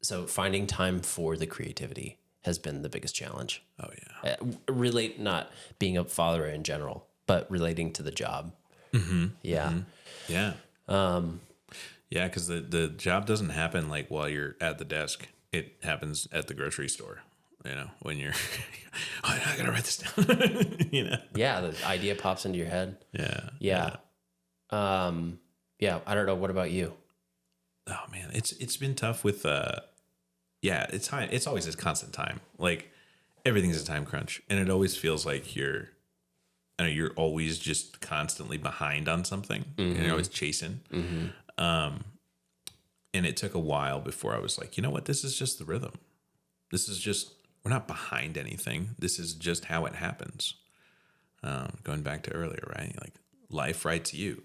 So finding time for the creativity has been the biggest challenge. Oh yeah. Relate, not being a father in general, but relating to the job. Yeah. Yeah. Yeah, because the job doesn't happen like while you're at the desk. It happens at the grocery store. You know, when you're, oh, I gotta write this down. You know. Yeah, the idea pops into your head. Yeah. Yeah. Yeah. I don't know. What about you? Oh man, it's been tough with it's time. It's always a constant time. Like everything's a time crunch, and it always feels like you're always just constantly behind on something. And you're always chasing. And it took a while before I was like, you know what? This is just the rhythm. This is just, we're not behind anything. This is just how it happens. Going back to earlier, right? Like life writes you.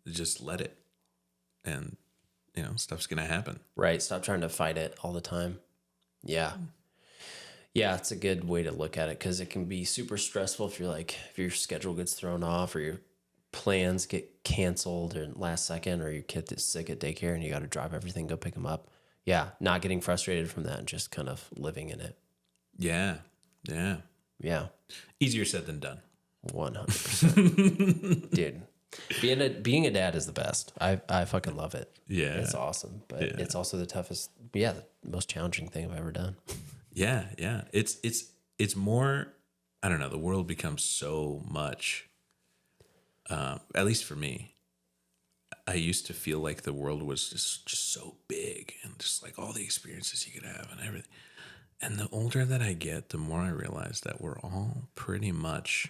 Just let it. And, stuff's going to happen. Right. Stop trying to fight it all the time. Yeah. Yeah, it's a good way to look at it because it can be super stressful if your schedule gets thrown off or your plans get canceled or last second or your kid is sick at daycare and you got to drive everything, go pick them up. Yeah, not getting frustrated from that and just kind of living in it. Yeah. Yeah. Easier said than done. 100%. Dude, being a dad is the best. I fucking love it. Yeah. It's awesome, but it's also the toughest, the most challenging thing I've ever done. Yeah. It's more, I don't know, the world becomes so much, at least for me, I used to feel like the world was just so big and just like all the experiences you could have and everything. And the older that I get, the more I realize that we're all pretty much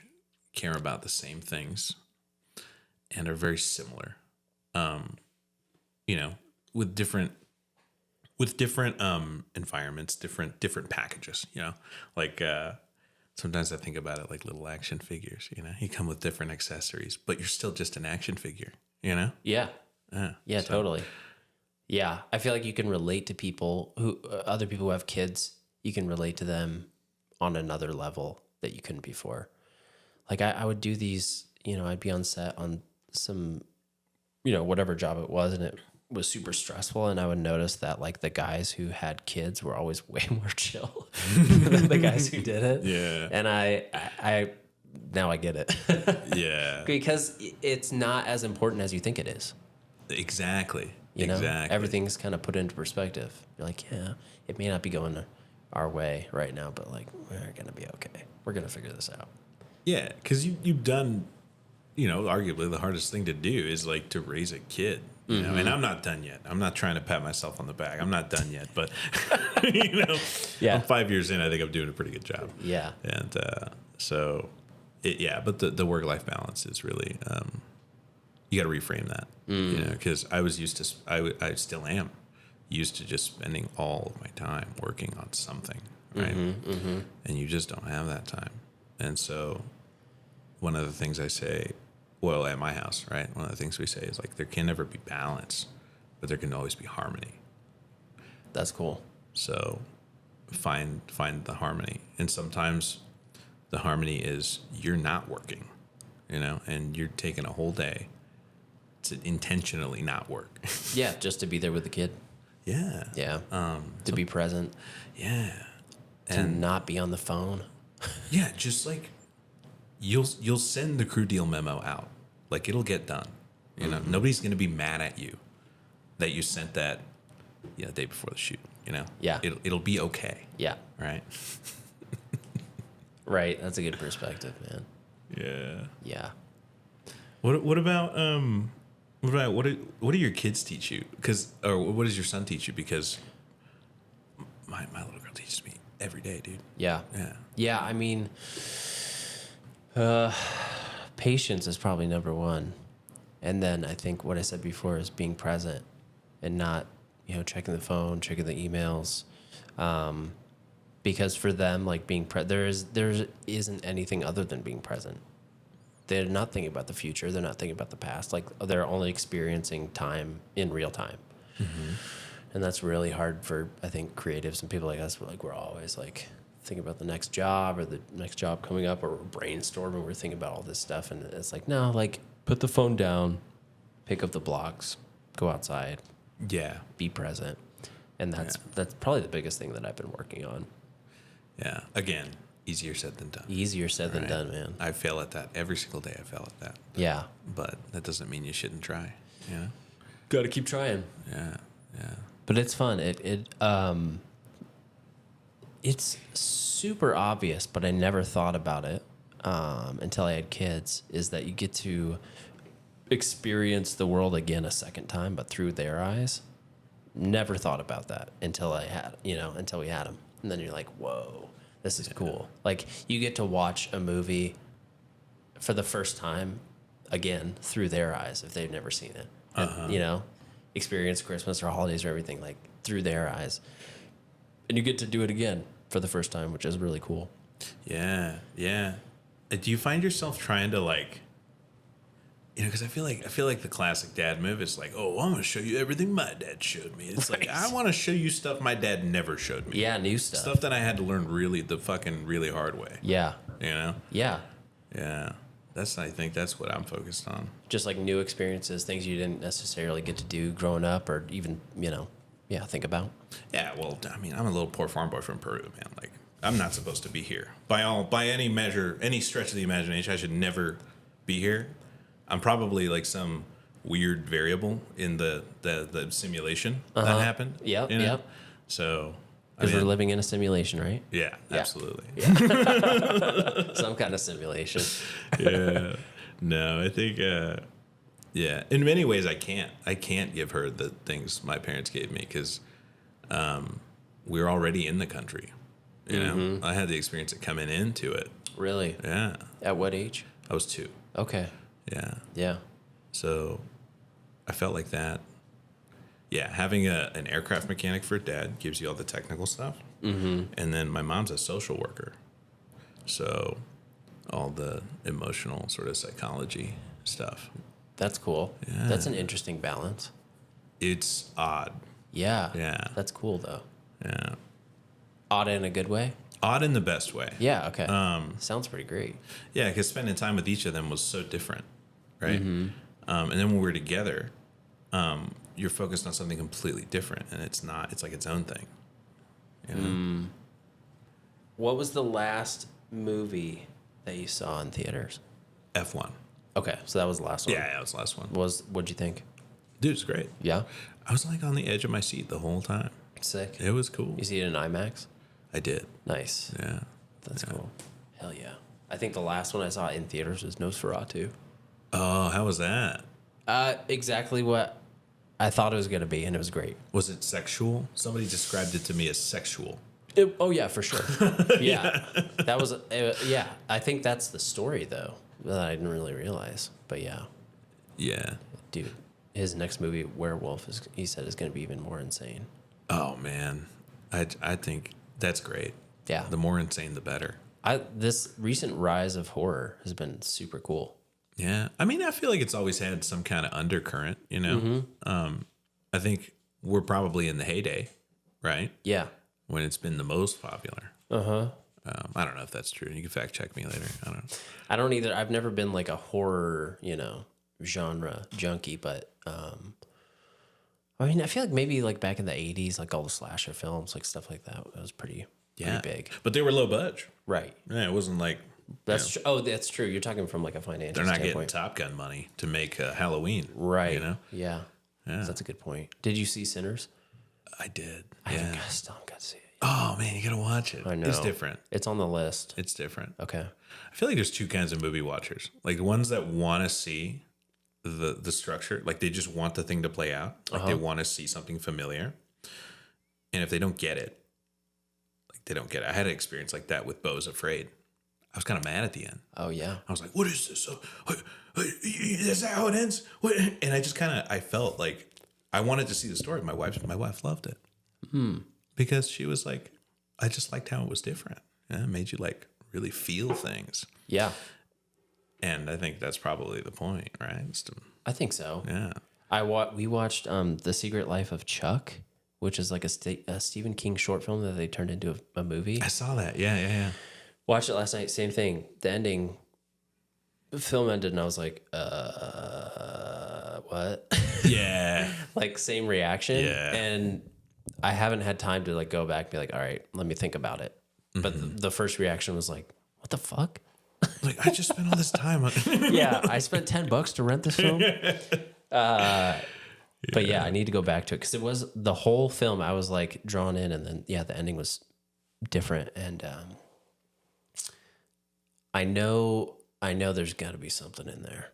care about the same things and are very similar, with different environments, different packages, like, sometimes I think about it like little action figures, you come with different accessories, but you're still just an action figure, Yeah. Yeah, so. Totally. Yeah. I feel like you can relate to people other people who have kids, you can relate to them on another level that you couldn't before. Like I would do these, I'd be on set on some, whatever job it was, and it was super stressful. And I would notice that like the guys who had kids were always way more chill than the guys who didn't. Yeah. And I now I get it. Yeah. Because it's not as important as you think it is. Exactly. Exactly. Everything's kind of put into perspective. You're like, yeah, it may not be going our way right now, but like we're gonna be okay. We're gonna figure this out. Yeah, because you've done, arguably the hardest thing to do is like to raise a kid. And I'm not done yet. I'm not trying to pat myself on the back. I'm not done yet, but Yeah. I'm 5 years in. I think I'm doing a pretty good job. Yeah. And but the work life balance is really you got to reframe that. Because I was used to I still am used to just spending all of my time working on something, right? And you just don't have that time. And so one of the things I say, well, at my house, right? One of the things we say is like, there can never be balance, but there can always be harmony. That's cool. So find the harmony. And sometimes the harmony is you're not working, and you're taking a whole day to intentionally not work. Yeah. Just to be there with the kid. Yeah. Yeah. To be present. Yeah. To not be on the phone. Yeah. Just like, you'll send the crew deal memo out. Like it'll get done. Nobody's going to be mad at you that you sent that the day before the shoot, Yeah. It'll be okay. Yeah. Right. Right. That's a good perspective, man. Yeah. Yeah. What about what do your kids teach you? Or what does your son teach you? Because my little girl teaches me every day, dude. Yeah. Yeah. Yeah. I mean, patience is probably number one. And then I think what I said before is being present and not, checking the phone, checking the emails. Because for them, like there isn't anything other than being present. They're not thinking about the future. They're not thinking about the past. Like they're only experiencing time in real time. Mm-hmm. And that's really hard for, I think, creatives and people like us. We're always like thinking about the next job or the next job coming up, or we're brainstorming. We're thinking about all this stuff. And it's like, no, like put the phone down, pick up the blocks, go outside. Yeah. Be present. And that's probably the biggest thing that I've been working on. Yeah. Again, easier said than done. Easier said than done, man. I fail at that. Every single day I fail at that. Yeah. But that doesn't mean you shouldn't try. Yeah. Got to keep trying. Yeah. Yeah. But it's fun. It's super obvious, but I never thought about it until I had kids, is that you get to experience the world again a second time, but through their eyes. Never thought about that until until we had them. And then you're like, whoa, this is cool. Like you get to watch a movie for the first time again through their eyes if they've never seen it. And, experience Christmas or holidays or everything like through their eyes. And you get to do it again for the first time, which is really cool. Yeah. Yeah. Do you find yourself trying to because I feel like the classic dad move is like, oh, I'm going to show you everything my dad showed me. It's like, I want to show you stuff my dad never showed me. Yeah, new stuff. Stuff that I had to learn really hard way. Yeah. Yeah. Yeah. I think that's what I'm focused on. Just like new experiences, things you didn't necessarily get to do growing up or even, think about. Yeah, well, I mean, I'm a little poor farm boy from Peru, man. Like, I'm not supposed to be here. By any measure, any stretch of the imagination, I should never be here. I'm probably like some weird variable in the simulation that happened. Yep, you know? yep. So, because we're living in a simulation, right? Yeah, absolutely. Yeah. Some kind of simulation. Yeah. No, I think, in many ways I can't give her the things my parents gave me because we're already in the country. You know, I had the experience of coming into it. Really? Yeah. At what age? I was 2. Okay. Yeah. Yeah. So I felt like that. Yeah, having an aircraft mechanic for a dad gives you all the technical stuff. Mm-hmm. And then my mom's a social worker. So all the emotional sort of psychology stuff. That's cool. Yeah. That's an interesting balance. It's odd. Yeah. Yeah. That's cool, though. Yeah. Odd in a good way? Odd in the best way. Yeah, okay. Sounds pretty great. Yeah, because spending time with each of them was so different, right? Mm-hmm. And then when we were together, you're focused on something completely different, and it's like its own thing. You know? What was the last movie that you saw in theaters? F1. Okay, so that was the last one. Yeah, that was the last one. What'd you think? Dude, it's great. Yeah? I was like on the edge of my seat the whole time. Sick. It was cool. You see it in IMAX? I did. Nice. Yeah. That's cool. Hell yeah. I think the last one I saw in theaters was Nosferatu. Oh, how was that? Exactly what I thought it was going to be, and it was great. Was it sexual? Somebody described it to me as sexual. Oh, yeah, for sure. Yeah. That was, yeah. I think that's the story, though, that I didn't really realize. But yeah. Yeah. Dude, his next movie, Werewolf, he said is going to be even more insane. Oh, man. I think that's great. Yeah. The more insane, the better. This recent rise of horror has been super cool. Yeah. I mean, I feel like it's always had some kind of undercurrent, you know? Mm-hmm. I think we're probably in the heyday, right? Yeah. When it's been the most popular. Uh-huh. I don't know if that's true. You can fact check me later. I don't know. I don't either. I've never been like a horror, genre junkie, but I mean, I feel like maybe like back in the 80s, like all the slasher films, like stuff like that was pretty big. But they were low budge. Right. Yeah, it wasn't like... That's true. Oh, that's true. You're talking from like a financial They're not standpoint. getting Top Gun money to make Halloween. Right. You know? Yeah. That's a good point. Did you see Sinners? I did. I still haven't got to see it. Oh, man, you got to watch it. I know. It's different. It's on the list. It's different. Okay. I feel like there's 2 kinds of movie watchers. Like the ones that want to see the structure, like they just want the thing to play out. Like they want to see something familiar. And if they don't get it, like they don't get it. I had an experience like that with Beau's Afraid. I was kind of mad at the end. Oh yeah. I was like, what is this? Is that how it ends? What? And I just I felt like I wanted to see the story. My wife loved it because she was like, I just liked how it was different. Yeah, it made you like really feel things. Yeah. And I think that's probably the point, right? I think so. Yeah. We watched The Secret Life of Chuck, which is like a Stephen King short film that they turned into a movie. I saw that. Yeah. Watched it last night. Same thing. The ending, the film ended, and I was like, what? Yeah. Like same reaction. Yeah. And I haven't had time to like go back and be like, all right, let me think about it. But the first reaction was like, what the fuck? Like, I just spent all this time on Yeah, I spent $10 to rent this film. But yeah, I need to go back to it because it was the whole film. I was like drawn in, and then the ending was different. And I know there's got to be something in there.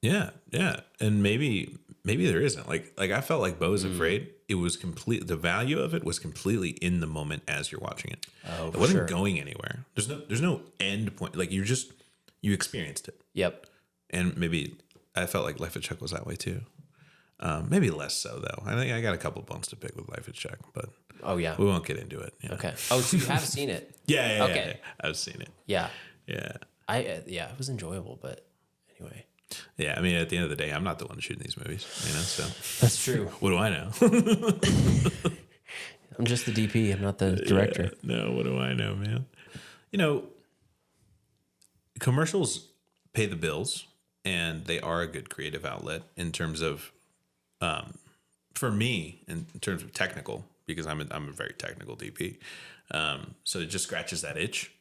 Yeah. And maybe there isn't. Like I felt like Beau's Afraid. It was the value of it was completely in the moment as you're watching it. Oh, it wasn't going anywhere. There's no end point. Like you experienced it. Yep. And maybe I felt like Life of Chuck was that way too. Maybe less so though. I think I got a couple bones to pick with Life of Chuck, but oh yeah, we won't get into it. Yeah. Okay. Oh, so you have seen it? Yeah. Okay. Yeah. I've seen it. Yeah. Yeah. It was enjoyable, but anyway. Yeah, I mean, at the end of the day, I'm not the one shooting these movies, so. That's true. What do I know? I'm just the DP. I'm not the director. Yeah, no, what do I know, man? Commercials pay the bills, and they are a good creative outlet in terms of, for me, in terms of technical, because I'm a very technical DP. So it just scratches that itch,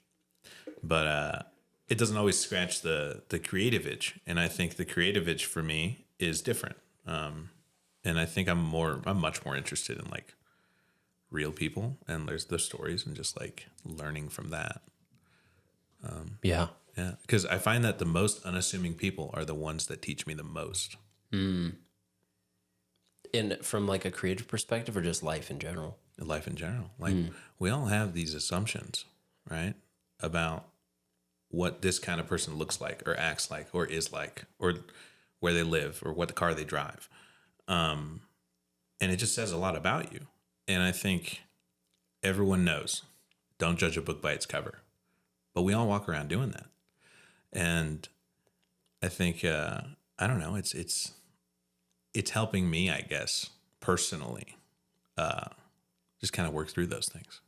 but it doesn't always scratch the creative itch. And I think the creative itch for me is different. And I think I'm much more interested in like real people and there's the stories and just like learning from that. Yeah. Yeah. Because I find that the most unassuming people are the ones that teach me the most. In from like a creative perspective or just life in general? Life in general. Like we all have these assumptions, right? About what this kind of person looks like or acts like or is like or where they live or what car they drive. And it just says a lot about you. And I think everyone knows, don't judge a book by its cover. But we all walk around doing that. And I think, I don't know, it's helping me, I guess, personally, just kind of work through those things.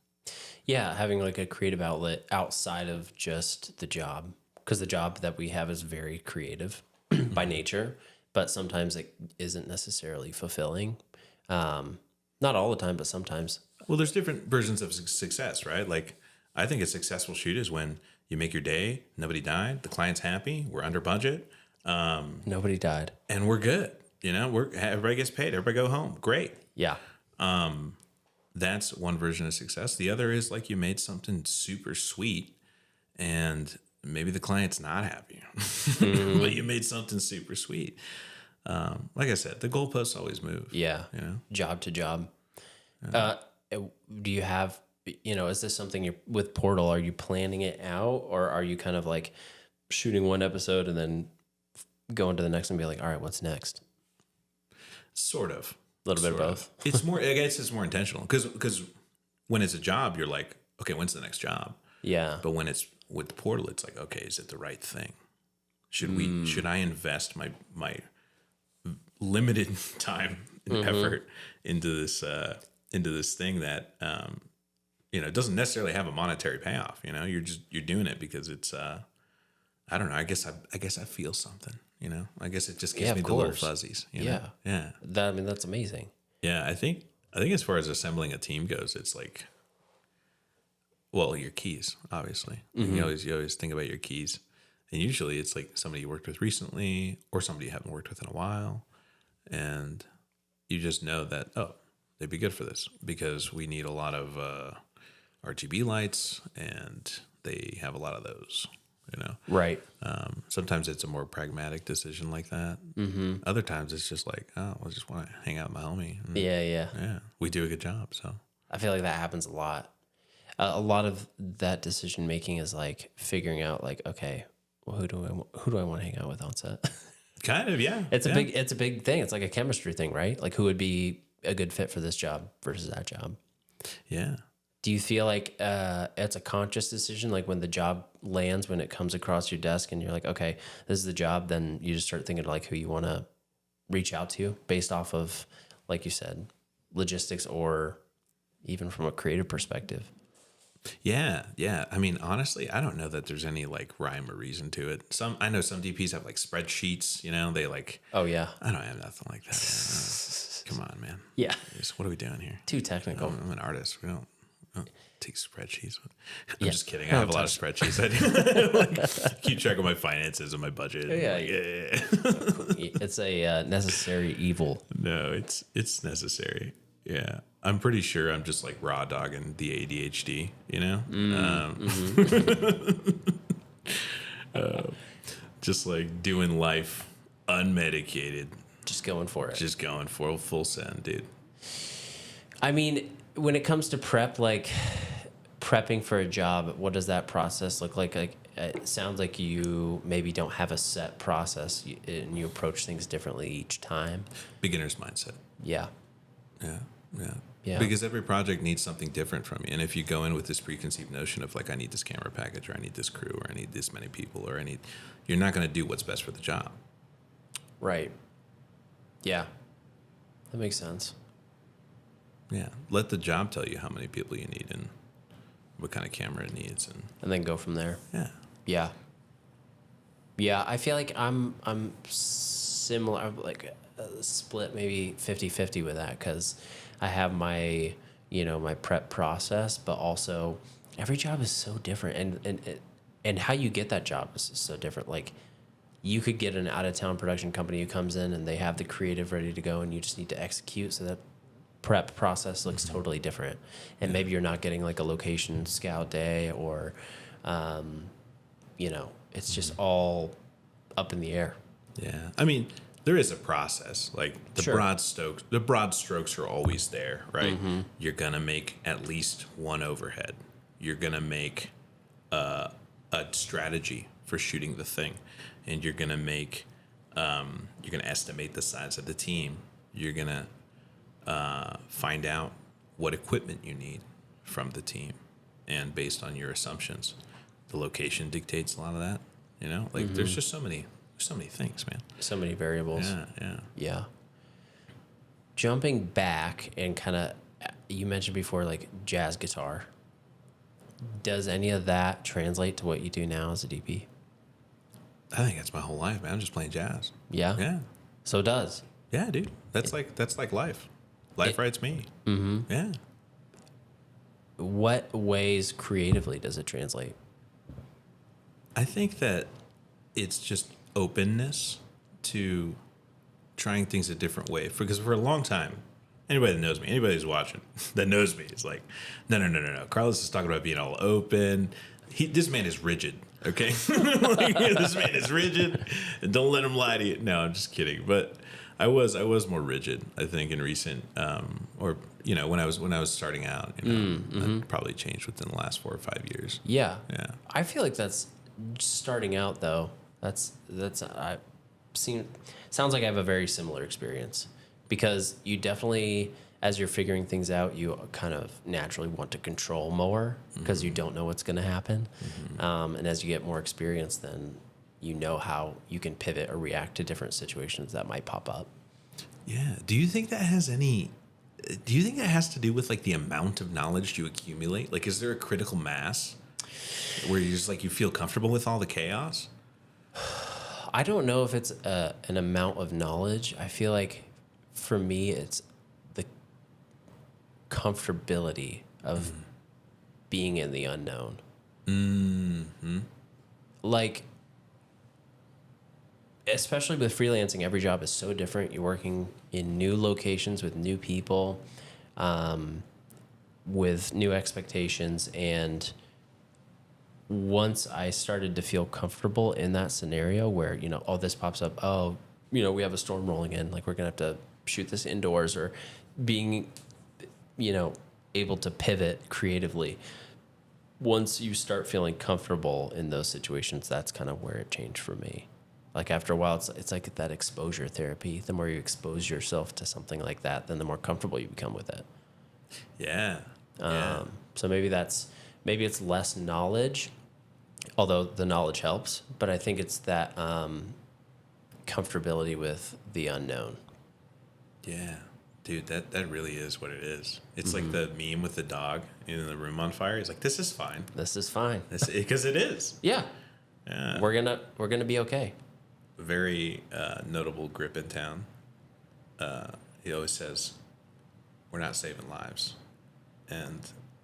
Yeah, having like a creative outlet outside of just the job, because the job that we have is very creative by nature, but sometimes it isn't necessarily fulfilling. Not all the time, but sometimes. Well, there's different versions of success, right? Like, I think a successful shoot is when you make your day, nobody died, the client's happy, we're under budget. Nobody died. And we're good. Everybody gets paid, everybody go home. Great. Yeah. That's one version of success. The other is like you made something super sweet and maybe the client's not happy, but you made something super sweet. Like I said, the goalposts always move. Yeah. Job to job. Yeah. Do you have, is this something you're with Portal? Are you planning it out or are you kind of like shooting one episode and then going to the next and be like, all right, what's next? Sort of. A little bit of both. It's more, I guess it's more intentional because when it's a job, you're like, okay, when's the next job? Yeah. But when it's with the Portal, it's like, okay, is it the right thing? Should I invest my limited time and effort into this thing that, it doesn't necessarily have a monetary payoff. You're doing it because it's, I don't know. I guess I feel something. I guess it just gives me the little fuzzies. Yeah. Yeah. That's amazing. Yeah. I think as far as assembling a team goes, it's like, well, your keys, obviously. You always think about your keys. And usually it's like somebody you worked with recently or somebody you haven't worked with in a while. And you just know that, they'd be good for this because we need a lot of RGB lights and they have a lot of those. Right. Sometimes it's a more pragmatic decision like that. Other times it's just like, I just want to hang out with my homie. And yeah. we do a good job. So I feel like that happens a lot. a lot of that decision making is like figuring out like, okay, well, who do I want to hang out with on set? Kind of, yeah. It's a big thing. It's like a chemistry thing, right? Like who would be a good fit for this job versus that job. Yeah. Do you feel like it's a conscious decision? Like when the job lands, when it comes across your desk and you're like, okay, this is the job, then you just start thinking like who you want to reach out to based off of, like you said, logistics or even from a creative perspective. Yeah, yeah. I mean, honestly, I don't know that there's any like rhyme or reason to it. I know some DPs have like spreadsheets, you know, they like, Oh yeah. I don't have nothing like that. Come on, man. Yeah. What are we doing here? Too technical. I'm an artist. We don't take spreadsheets. I'm Yeah. just kidding. I have a lot of spreadsheets. I do. Like, keep track of my finances and my budget. Yeah. Like, It's a necessary evil. No, it's necessary. Yeah. I'm pretty sure I'm just like raw dogging the ADHD, you know? Just like doing life unmedicated. Just going for it. Just going for full send, dude. I mean, when it comes to prep, like prepping for a job, what does that process look like? Like it sounds like you maybe don't have a set process and you approach things differently each time. Beginner's mindset. Yeah. Yeah. Yeah. Yeah. Because every project needs something different from you. And if you go in with this preconceived notion of like, I need this camera package, or I need this crew, or I need this many people, or you're not going to do what's best for the job. Right. Yeah. That makes sense. Yeah. Let the job tell you how many people you need and what kind of camera it needs. And then go from there. Yeah. Yeah. Yeah. I feel like I'm similar. I'm like split maybe 50-50 with that because I have my, my prep process, but also every job is so different. And how you get that job is so different. Like you could get an out of town production company who comes in and they have the creative ready to go and you just need to execute. So that prep process looks totally different. And maybe you're not getting like a location scout day or, it's just all up in the air. Yeah. I mean, there is a process. Like the broad strokes are always there, right? Mm-hmm. You're going to make at least one overhead. You're going to make a strategy for shooting the thing. And you're going to make, you're going to estimate the size of the team. You're going to find out what equipment you need from the team. And based on your assumptions, the location dictates a lot of that. Like there's just so many things, man. So many variables. Yeah. Jumping back and kind of, you mentioned before, like jazz guitar. Does any of that translate to what you do now as a DP? I think that's my whole life, man. I'm just playing jazz. Yeah? Yeah. So it does. Yeah, dude. That's like life. Life writes me. Mm-hmm. Yeah. What ways creatively does it translate? I think that it's just openness to trying things a different way. Because for a long time, anybody that knows me, anybody who's watching that knows me is like, no. Carlos is talking about being all open. This man is rigid, okay? This man is rigid. And don't let him lie to you. No, I'm just kidding. But I was more rigid, I think, in recent, when I was starting out. That probably changed within the last 4 or 5 years. Yeah. Yeah. I feel like that's starting out though. Sounds like I have a very similar experience because you definitely, as you're figuring things out, you kind of naturally want to control more because you don't know what's going to happen. And as you get more experience, then you know how you can pivot or react to different situations that might pop up. Yeah. Do you think that has to do with like the amount of knowledge you accumulate? Like, is there a critical mass where you just like, you feel comfortable with all the chaos? I don't know if it's an amount of knowledge. I feel like for me, it's the comfortability of being in the unknown. Mm-hmm. Like, especially with freelancing, every job is so different. You're working in new locations with new people, with new expectations. And once I started to feel comfortable in that scenario where, this pops up, we have a storm rolling in, like we're going to have to shoot this indoors, or being, able to pivot creatively, once you start feeling comfortable in those situations, that's kind of where it changed for me. Like after a while, it's like that exposure therapy. The more you expose yourself to something like that, then the more comfortable you become with it. Yeah. So maybe it's less knowledge, although the knowledge helps. But I think it's that comfortability with the unknown. Yeah. Dude, that really is what it is. It's like the meme with the dog in the room on fire. He's like, "This is fine." This is fine. Because it is. Yeah. Yeah. We're gonna be okay. Very notable grip in town. He always says, "We're not saving lives," and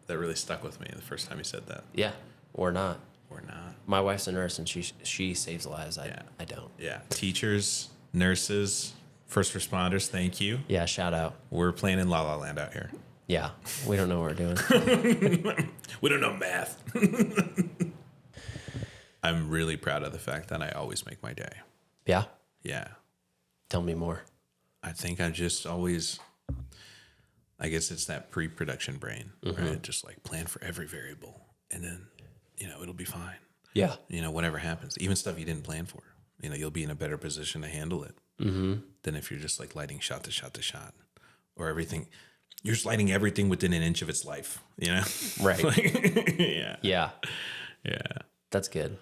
that really stuck with me the first time he said that. Yeah, we're not. We're not. My wife's a nurse, and she saves lives. I don't. Yeah. Teachers, nurses, first responders, thank you. Yeah, shout out. We're playing in La La Land out here. Yeah, we don't know what we're doing. We don't know math. I'm really proud of the fact that I always make my day. Yeah? Yeah. Tell me more. I think I just always, I guess it's that pre-production brain, right? Just like plan for every variable and then, it'll be fine. Yeah. Whatever happens, even stuff you didn't plan for, you'll be in a better position to handle it than if you're just like lighting shot to shot to shot or everything. You're just lighting everything within an inch of its life, Right. Yeah. Yeah. Yeah. That's good.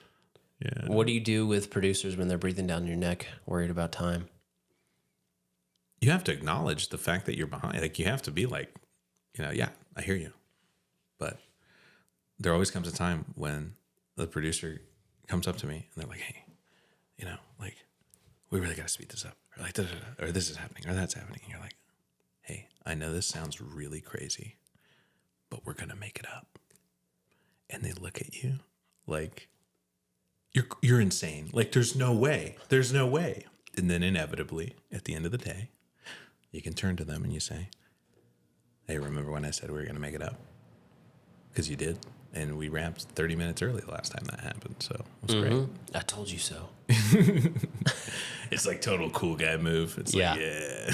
Yeah. What do you do with producers when they're breathing down your neck, worried about time? You have to acknowledge the fact that you're behind. Like, you have to be like, yeah, I hear you. But there always comes a time when the producer comes up to me and they're like, "Hey, like, we really got to speed this up." Or like, da-da-da, or this is happening, or that's happening. And you're like, "Hey, I know this sounds really crazy, but we're going to make it up." And they look at you like, you're insane. Like, there's no way. There's no way. And then inevitably, at the end of the day, you can turn to them and you say, "Hey, remember when I said we were going to make it up?" Because you did. And we ramped 30 minutes early the last time that happened. So it was great. I told you so. It's like total cool guy move. It's like, yeah.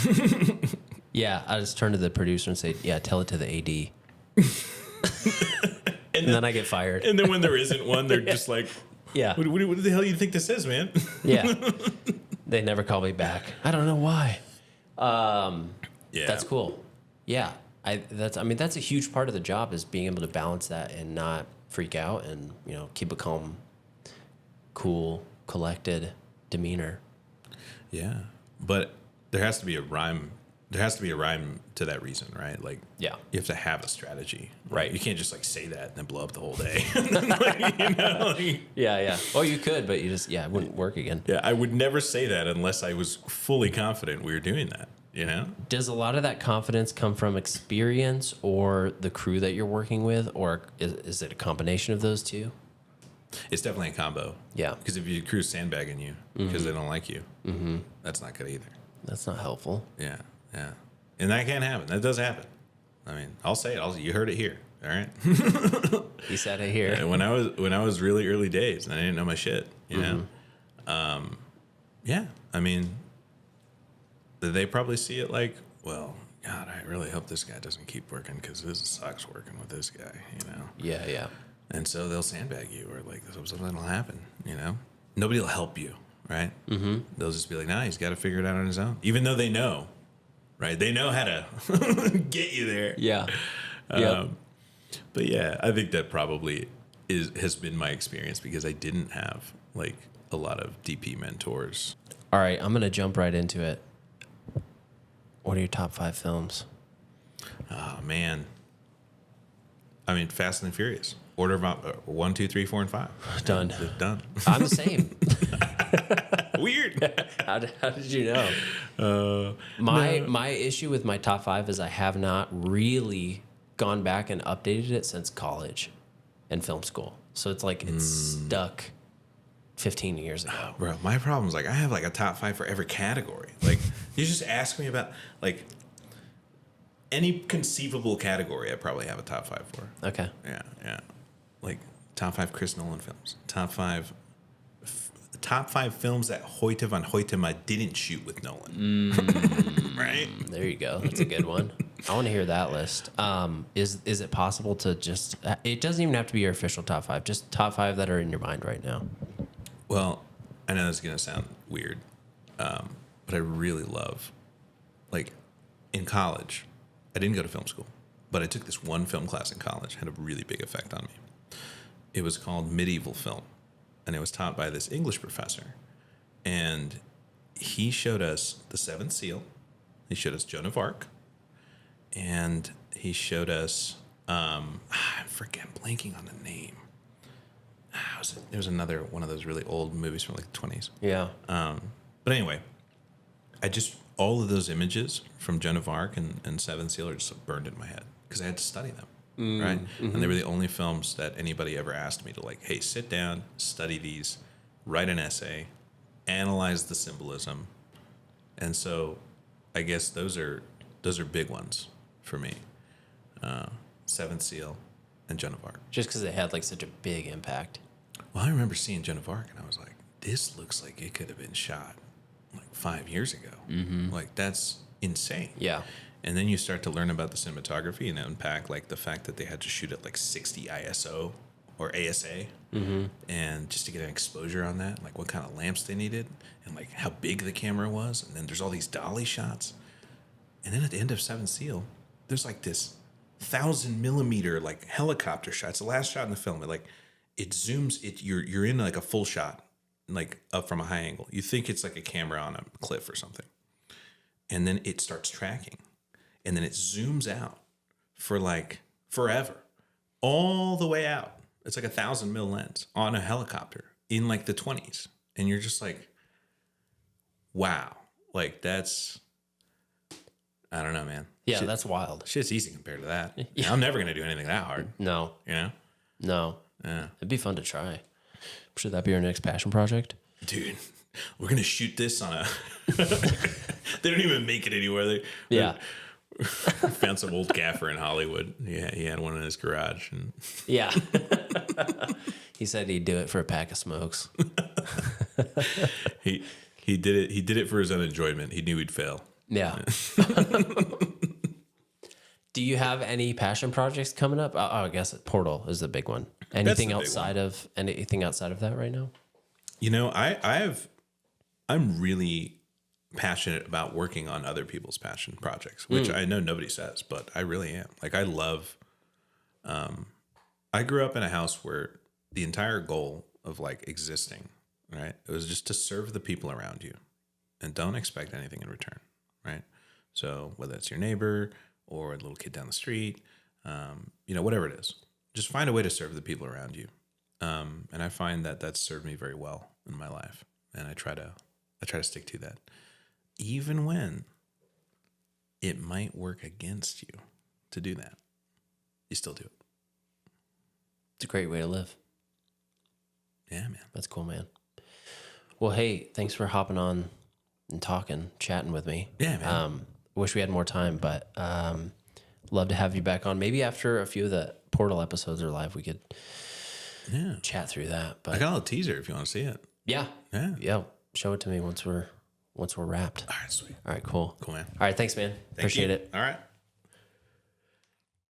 Yeah, I just turn to the producer and say, "Yeah, tell it to the AD." and then I get fired. And then when there isn't one, they're just like, Yeah. What the hell do you think this is, man?" Yeah. They never call me back. I don't know why. Yeah. That's cool. Yeah. That's a huge part of the job is being able to balance that and not freak out and, keep a calm, cool, collected demeanor. Yeah. But there has to be a rhyme. There has to be a rhyme to that reason, right? Like, Yeah. you have to have a strategy. Right. You can't just like say that and then blow up the whole day. Yeah. Well, you could, but it wouldn't work again. Yeah, I would never say that unless I was fully confident we were doing that, Does a lot of that confidence come from experience or the crew that you're working with, or is it a combination of those two? It's definitely a combo. Yeah. Because if your crew's sandbagging you because they don't like you, that's not good either. That's not helpful. Yeah. And that can happen. That does happen. I mean, I'll say it. You heard it here. All right. He said it here. And when I was really early days and I didn't know my shit, yeah. I mean, they probably see it like, well, God, I really hope this guy doesn't keep working because this sucks working with this guy, Yeah. And so they'll sandbag you or like something will happen, Nobody will help you, right? Mm-hmm. They'll just be like, "Nah, he's got to figure it out on his own," even though they know, right? They know how to get you there. Yeah. Yep. But yeah, I think that probably has been my experience because I didn't have like a lot of DP mentors. All right, I'm gonna jump right into it. What are your top 5 films? Oh man, I mean, Fast and Furious. Order of 1, 2, 3, 4, and 5. Done. Done. I'm the same. Weird. How did you know? My issue with my top 5 is I have not really gone back and updated it since college and film school. So it's like it's stuck 15 years ago. Bro, my problem is like I have like a top 5 for every category. Like, you just ask me about like any conceivable category, I probably have a top 5 for. Okay. Yeah. Like top 5 Chris Nolan films. Top 5 films that Hoyte van Hoytema didn't shoot with Nolan. Right? There you go. That's a good one. I want to hear that list. Is it possible to just? It doesn't even have to be your official top 5. Just top 5 that are in your mind right now. Well, I know this is gonna sound weird, but I really love, like, in college, I didn't go to film school, but I took this one film class in college. Had a really big effect on me. It was called medieval film, and it was taught by this English professor, and he showed us The Seventh Seal. He showed us Joan of Arc, and he showed us I forget, blanking on the name. There was another one of those really old movies from like the 20s. Yeah. But anyway, all of those images from Joan of Arc and Seven Seal are just burned in my head because I had to study them, right? And they were the only films that anybody ever asked me to, like, hey, sit down, study these, write an essay, analyze the symbolism. And so I guess those are big ones for me. Seventh Seal and Joan of Arc. Just because it had like such a big impact. Well, I remember seeing Joan of Arc and I was like, this looks like it could have been shot like 5 years ago. Like, that's insane. Yeah. And then you start to learn about the cinematography and unpack like the fact that they had to shoot at like 60 ISO or ASA, and just to get an exposure on that, like what kind of lamps they needed and like how big the camera was. And then there's all these dolly shots. And then at the end of Seven Seal, there's like this 1,000 millimeter like helicopter shot. It's the last shot in the film. It zooms. You're in like a full shot, like up from a high angle. You think it's like a camera on a cliff or something, and then it starts tracking, and then it zooms out for like forever, all the way out. It's like 1,000 mil lens on a helicopter in like the 20s, and you're just like, wow, like that's. I don't know, man. Yeah, that's wild. Shit's easy compared to that. Yeah. I'm never going to do anything that hard. No. You know? No. Yeah. It'd be fun to try. Should that be our next passion project? Dude, we're going to shoot this on a... They don't even make it anywhere. Yeah. Found some old gaffer in Hollywood. Yeah, he had one in his garage. And yeah. He said he'd do it for a pack of smokes. He did it for his own enjoyment. He knew he'd fail. Yeah. Do you have any passion projects coming up? Oh, I guess Portal is the big one. Anything outside of that right now? You know, I'm really passionate about working on other people's passion projects, which I know nobody says, but I really am. Like, I love. I grew up in a house where the entire goal of like existing, right, it was just to serve the people around you, and don't expect anything in return. Right. So whether it's your neighbor or a little kid down the street, whatever it is, just find a way to serve the people around you. And I find that that's served me very well in my life. And I try to stick to that, even when it might work against you to do that. You still do it. It's a great way to live. Yeah, man. That's cool, man. Well, hey, thanks for hopping on and chatting with me. Yeah, man. Wish we had more time, but love to have you back on. Maybe after a few of the Portal episodes are live, we could chat through that. But I got a little teaser if you want to see it. Yeah. Yeah. Show it to me once we're wrapped. All right, sweet. All right, cool. Cool, man. All right, thanks, man. Appreciate it. All right.